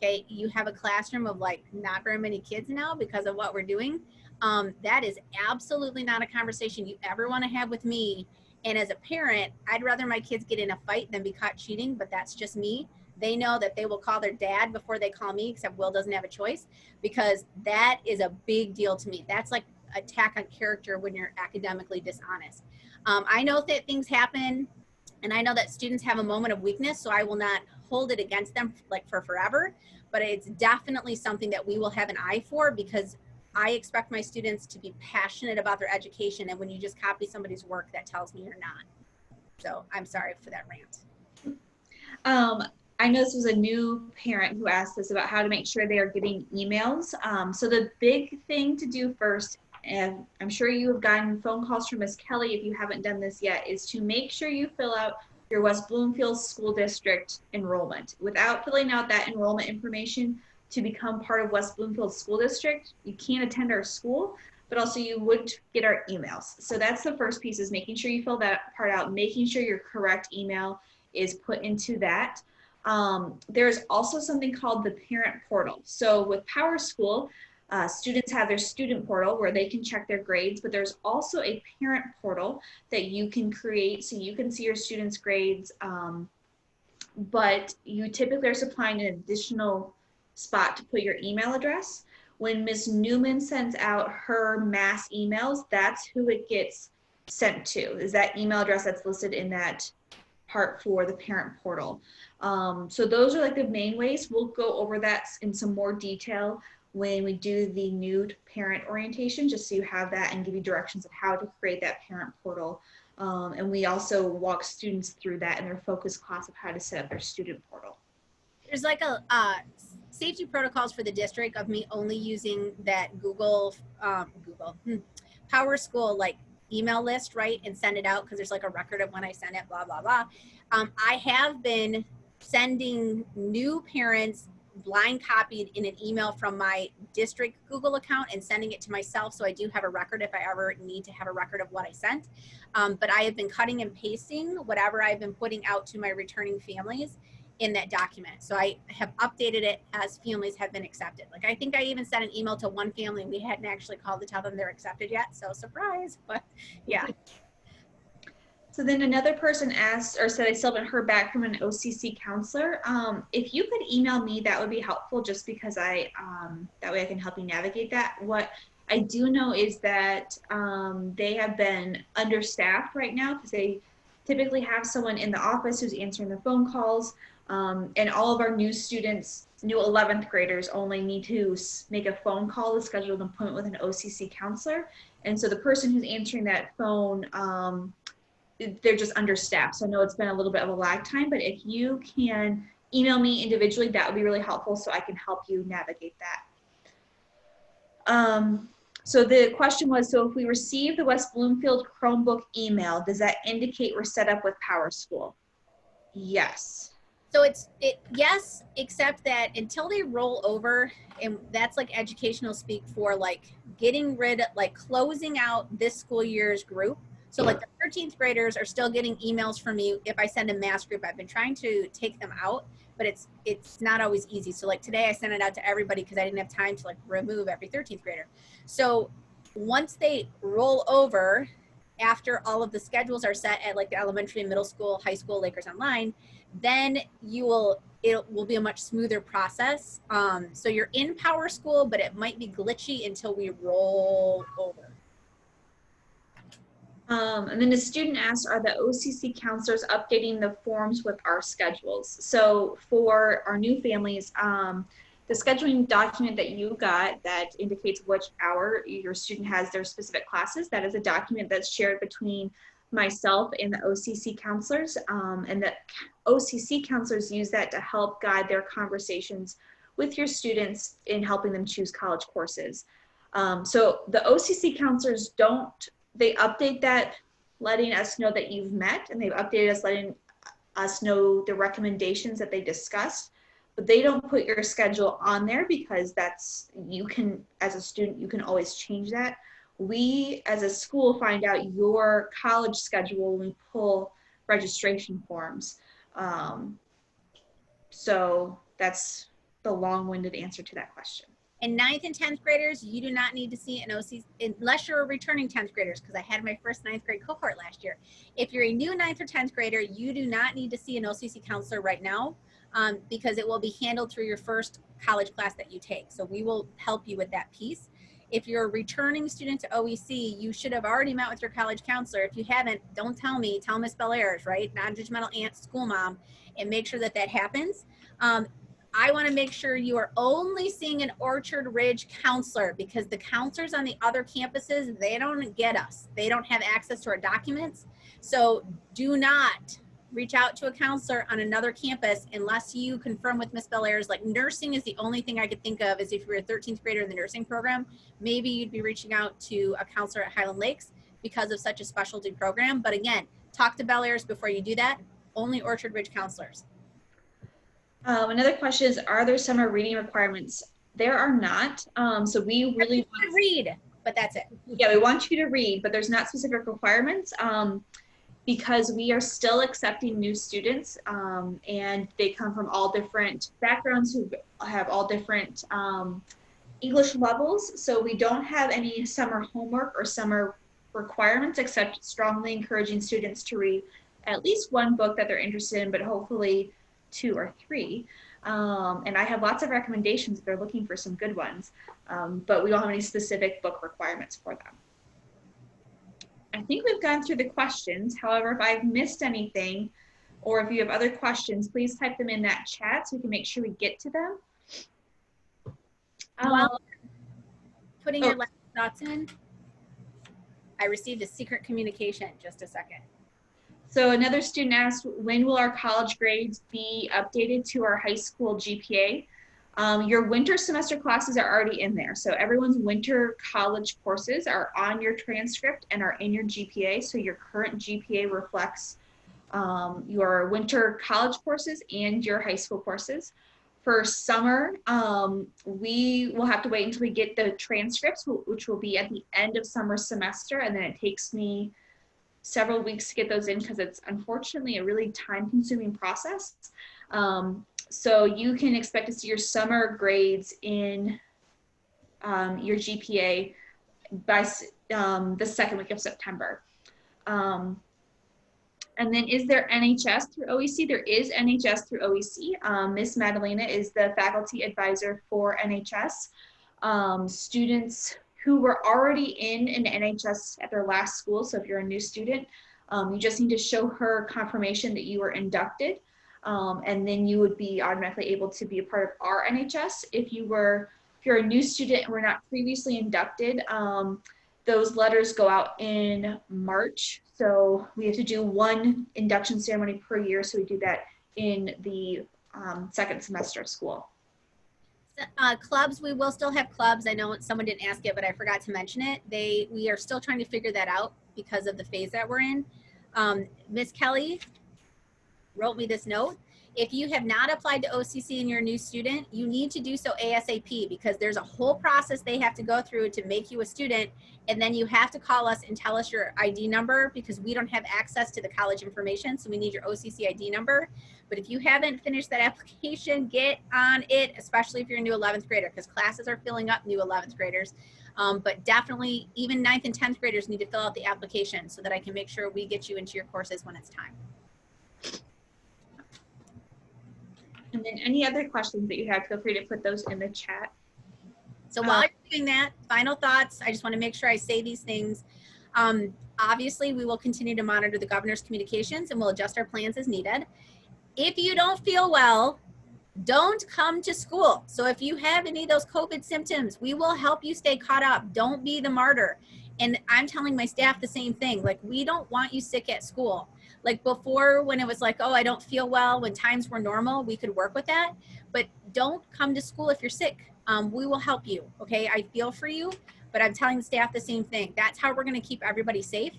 Okay, you have a classroom of like not very many kids now because of what we're doing. That is absolutely not a conversation you ever want to have with me. And as a parent, I'd rather my kids get in a fight than be caught cheating, but that's just me. They know that they will call their dad before they call me, except Will doesn't have a choice, because that is a big deal to me. That's like attack on character when you're academically dishonest. I know that things happen, and I know that students have a moment of weakness, so I will not hold it against them like for forever, but it's definitely something that we will have an eye for because I expect my students to be passionate about their education, and when you just copy somebody's work, that tells me you're not. So I'm sorry for that rant. I know this was a new parent who asked us about how to make sure they are getting emails. So the big thing to do first, and I'm sure you have gotten phone calls from Ms. Kelly if you haven't done this yet, is to make sure you fill out your West Bloomfield School District enrollment. Without filling out that enrollment information to become part of West Bloomfield School District, you can't attend our school, but also you would get our emails. So that's the first piece, is making sure you fill that part out, making sure your correct email is put into that. There's also something called the parent portal. So with Power School, students have their student portal where they can check their grades, but there's also a parent portal that you can create so you can see your students' grades, but you typically are supplying an additional spot to put your email address. When Ms. Newman sends out her mass emails, that's who it gets sent to, is that email address that's listed in that part for the parent portal. So those are like the main ways. We'll go over that in some more detail when we do the new parent orientation, just so you have that and give you directions of how to create that parent portal. And we also walk students through that in their focus class of how to set up their student portal. There's like a safety protocols for the district of me only using that Power School like email list, right, and send it out because there's like a record of when I sent it, blah, blah, blah. I have been sending new parents blind copied in an email from my district Google account and sending it to myself. So I do have a record if I ever need to have a record of what I sent. But I have been cutting and pasting whatever I've been putting out to my returning families in that document. So I have updated it as families have been accepted. Like I think I even sent an email to one family and we hadn't actually called to tell them they're accepted yet. So surprise, but yeah. So then another person asked or said, I still haven't heard back from an OCC counselor. If you could email me, that would be helpful just because that way I can help you navigate that. What I do know is that they have been understaffed right now because they typically have someone in the office who's answering the phone calls. And all of our new students, new 11th graders only need to make a phone call to schedule an appointment with an OCC counselor. And so the person who's answering that phone, they're just understaffed. So I know it's been a little bit of a lag time, but if you can email me individually, that would be really helpful so I can help you navigate that. So the question was, so if we receive the West Bloomfield Chromebook email, does that indicate we're set up with PowerSchool? Yes. So yes, except that until they roll over, and that's like educational speak for like getting rid of, like closing out this school year's group. So like the 13th graders are still getting emails from me if I send a mass group. I've been trying to take them out, but it's not always easy. So like today I sent it out to everybody because I didn't have time to like remove every 13th grader. So once they roll over, after all of the schedules are set at like the elementary and middle school, high school, Lakers Online, then it will be a much smoother process. So you're in PowerSchool, but it might be glitchy until we roll over. And then the student asked, are the OCC counselors updating the forms with our schedules? So for our new families, the scheduling document that you got that indicates which hour your student has their specific classes, that is a document that's shared between myself and the OCC counselors, and the OCC counselors use that to help guide their conversations with your students in helping them choose college courses. So the OCC counselors they update that letting us know that you've met, and they've updated us letting us know the recommendations that they discussed, but they don't put your schedule on there because you can, as a student, you can always change that. We, as a school, find out your college schedule when we pull registration forms. So that's the long-winded answer to that question. And 9th and 10th graders, you do not need to see an OCC, unless you're a returning 10th graders, because I had my first 9th grade cohort last year. If you're a new 9th or 10th grader, you do not need to see an OCC counselor right now, because it will be handled through your first college class that you take. So we will help you with that piece. If you're a returning student to OEC, you should have already met with your college counselor. If you haven't, don't tell me, tell Miss Belair's, right? Non-judgmental aunt, school mom, and make sure that that happens. I want to make sure you are only seeing an Orchard Ridge counselor, because the counselors on the other campuses, they don't get us. They don't have access to our documents. So do not reach out to a counselor on another campus unless you confirm with Miss Belair's. Like nursing is the only thing I could think of, is if you're a 13th grader in the nursing program, maybe you'd be reaching out to a counselor at Highland Lakes because of such a specialty program. But again, talk to Belair's before you do that. Only Orchard Ridge counselors. Another question is, are there summer reading requirements? There are not. So we really want to read, but that's it. Yeah, we want you to read, but there's not specific requirements because we are still accepting new students, and they come from all different backgrounds, who have all different English levels. So we don't have any summer homework or summer requirements, except strongly encouraging students to read at least one book that they're interested in, but hopefully 2 or 3. And I have lots of recommendations if they're looking for some good ones, but we don't have any specific book requirements for them. I think we've gone through the questions. However, if I've missed anything, or if you have other questions, please type them in that chat so we can make sure we get to them. While putting your last thoughts in, I received a secret communication. Just a second. So another student asked, when will our college grades be updated to our high school GPA? Your winter semester classes are already in there. So everyone's winter college courses are on your transcript and are in your GPA. So your current GPA reflects your winter college courses and your high school courses. For summer, we will have to wait until we get the transcripts, which will be at the end of summer semester. And then it takes me several weeks to get those in because it's unfortunately a really time-consuming process. So you can expect to see your summer grades in your GPA by the second week of September. And then is there NHS through OEC? There is NHS through OEC. Miss Madalena is the faculty advisor for NHS. Students who were already in an NHS at their last school, so if you're a new student, you just need to show her confirmation that you were inducted, and then you would be automatically able to be a part of our NHS. If you're a new student and were not previously inducted, those letters go out in March. So we have to do one induction ceremony per year. So we do that in the second semester of school. Clubs, we will still have clubs. I know someone didn't ask it, but I forgot to mention it. We are still trying to figure that out because of the phase that we're in. Miss Kelly wrote me this note. If you have not applied to OCC and you're a new student, you need to do so ASAP because there's a whole process they have to go through to make you a student. And then you have to call us and tell us your ID number because we don't have access to the college information. So we need your OCC ID number. But if you haven't finished that application, get on it, especially if you're a new 11th grader because classes are filling up new 11th graders. But definitely even 9th and 10th graders need to fill out the application so that I can make sure we get you into your courses when it's time. And then any other questions that you have, feel free to put those in the chat. So while you're doing that, final thoughts, I just want to make sure I say these things. Obviously, we will continue to monitor the governor's communications and we'll adjust our plans as needed. If you don't feel well, don't come to school. So if you have any of those COVID symptoms, we will help you stay caught up. Don't be the martyr. And I'm telling my staff the same thing. Like, we don't want you sick at school. Like before, when it was like, oh, I don't feel well, when times were normal, we could work with that. But don't come to school if you're sick. We will help you, okay? I feel for you, but I'm telling the staff the same thing. That's how we're gonna keep everybody safe.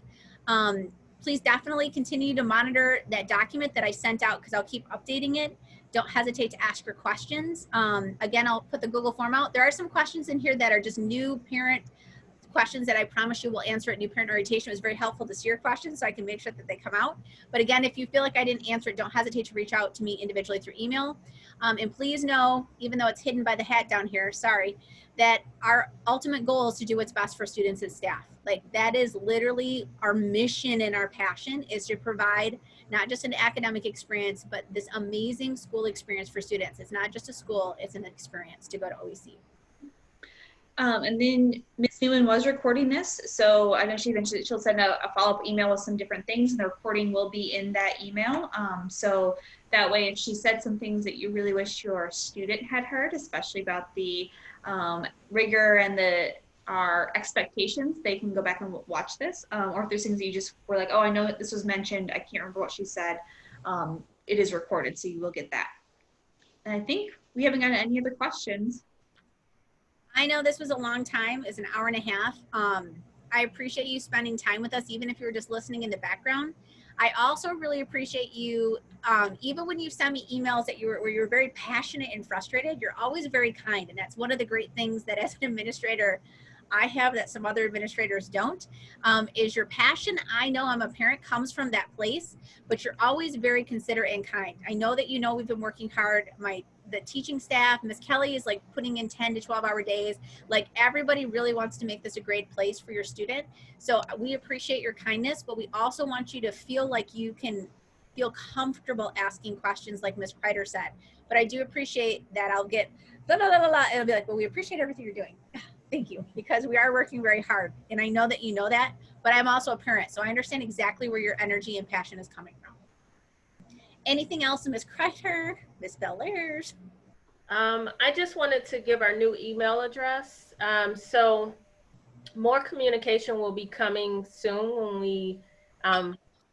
Please definitely continue to monitor that document that I sent out because I'll keep updating it. Don't hesitate to ask your questions. Again, I'll put the Google form out. There are some questions in here that are just new parent questions that I promise you will answer at New Parent Orientation. It was very helpful to see your questions so I can make sure that they come out. But again, if you feel like I didn't answer it, don't hesitate to reach out to me individually through email. And please know, even though it's hidden by the hat down here, sorry, that our ultimate goal is to do what's best for students and staff. Like that is literally our mission and our passion is to provide not just an academic experience, but this amazing school experience for students. It's not just a school, it's an experience to go to OEC. And then Ms. Newman was recording this, so I know she mentioned that she'll send a follow-up email with some different things, and the recording will be in that email. So that way, if she said some things that you really wish your student had heard, especially about the rigor and our expectations, they can go back and watch this. Or if there's things that you just were like, oh, I know that this was mentioned, I can't remember what she said, it is recorded, so you will get that. And I think we haven't gotten any other questions. I know this was a long time, it's an hour and a half. I appreciate you spending time with us, even if you were just listening in the background. I also really appreciate you, even when you send me emails that where you're very passionate and frustrated, you're always very kind. And that's one of the great things that as an administrator, I have that some other administrators don't, is your passion. I know I'm a parent comes from that place, but you're always very considerate and kind. I know that you know we've been working hard. The teaching staff, Miss Kelly is like putting in 10 to 12 hour days. Like everybody really wants to make this a great place for your student. So we appreciate your kindness, but we also want you to feel like you can feel comfortable asking questions like Ms. Kreider said. But I do appreciate that I'll get la la la la la. It'll be like, well, we appreciate everything you're doing. Thank you, because we are working very hard. And I know that you know that, but I'm also a parent. So I understand exactly where your energy and passion is coming from. Anything else, Ms. Kreider, Ms. Bellairs? I just wanted to give our new email address. So more communication will be coming soon when we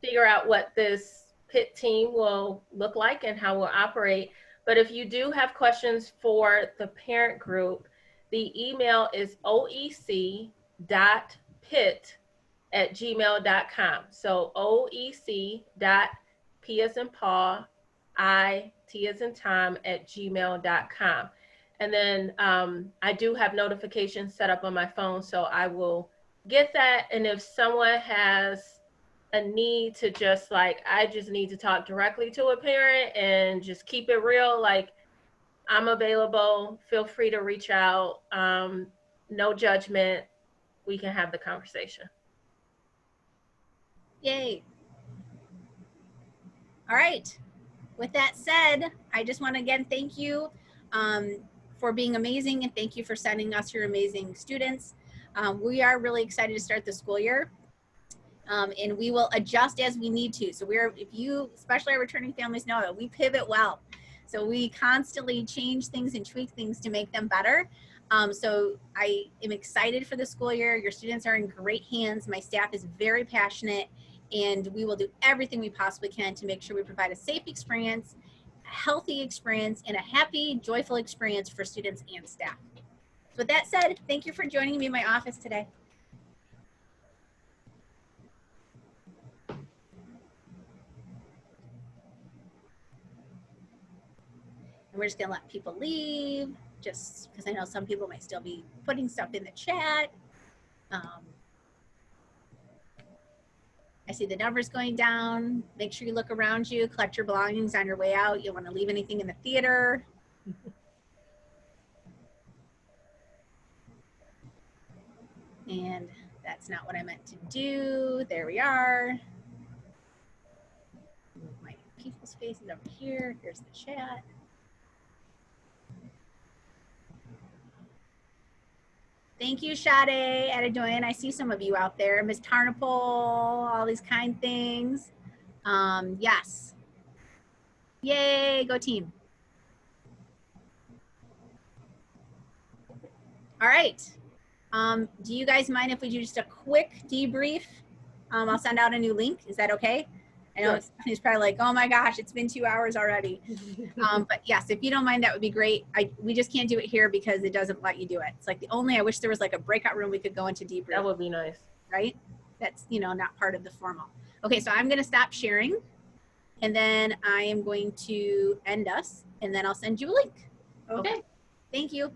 figure out what this PIT team will look like and how we'll operate. But if you do have questions for the parent group, the email is oec.pit@gmail.com. So oec.p as in Paul, I, T as in Tom, @gmail.com. And then I do have notifications set up on my phone, so I will get that. And if someone has a need to just like, I just need to talk directly to a parent and just keep it real, like, I'm available. Feel free to reach out. No judgment. We can have the conversation. Yay. All right. With that said, I just want to again thank you for being amazing, and thank you for sending us your amazing students. We are really excited to start the school year, and we will adjust as we need to. So if you, especially our returning families, know that we pivot well. So we constantly change things and tweak things to make them better. So I am excited for the school year. Your students are in great hands. My staff is very passionate, and we will do everything we possibly can to make sure we provide a safe experience, a healthy experience, and a happy, joyful experience for students and staff. So with that said, thank you for joining me in my office today. And we're just gonna let people leave, just because I know some people might still be putting stuff in the chat. I see the numbers going down. Make sure you look around you, collect your belongings on your way out. You don't want to leave anything in the theater. And that's not what I meant to do. There we are. Move my people's faces over here. Here's the chat. Thank you, Sade, Adedoyan. I see some of you out there. Ms. Tarnapol, all these kind things. Yes. Yay, go team. All right. Do you guys mind if we do just a quick debrief? I'll send out a new link. Is that okay? I know Stephanie's probably like, oh my gosh, it's been 2 hours already. But yes, if you don't mind, that would be great. We just can't do it here because it doesn't let you do it. It's like I wish there was like a breakout room we could go into debrief. That would be nice. Right? That's, not part of the formal. Okay, so I'm going to stop sharing, and then I am going to end us, and then I'll send you a link. Okay. Thank you.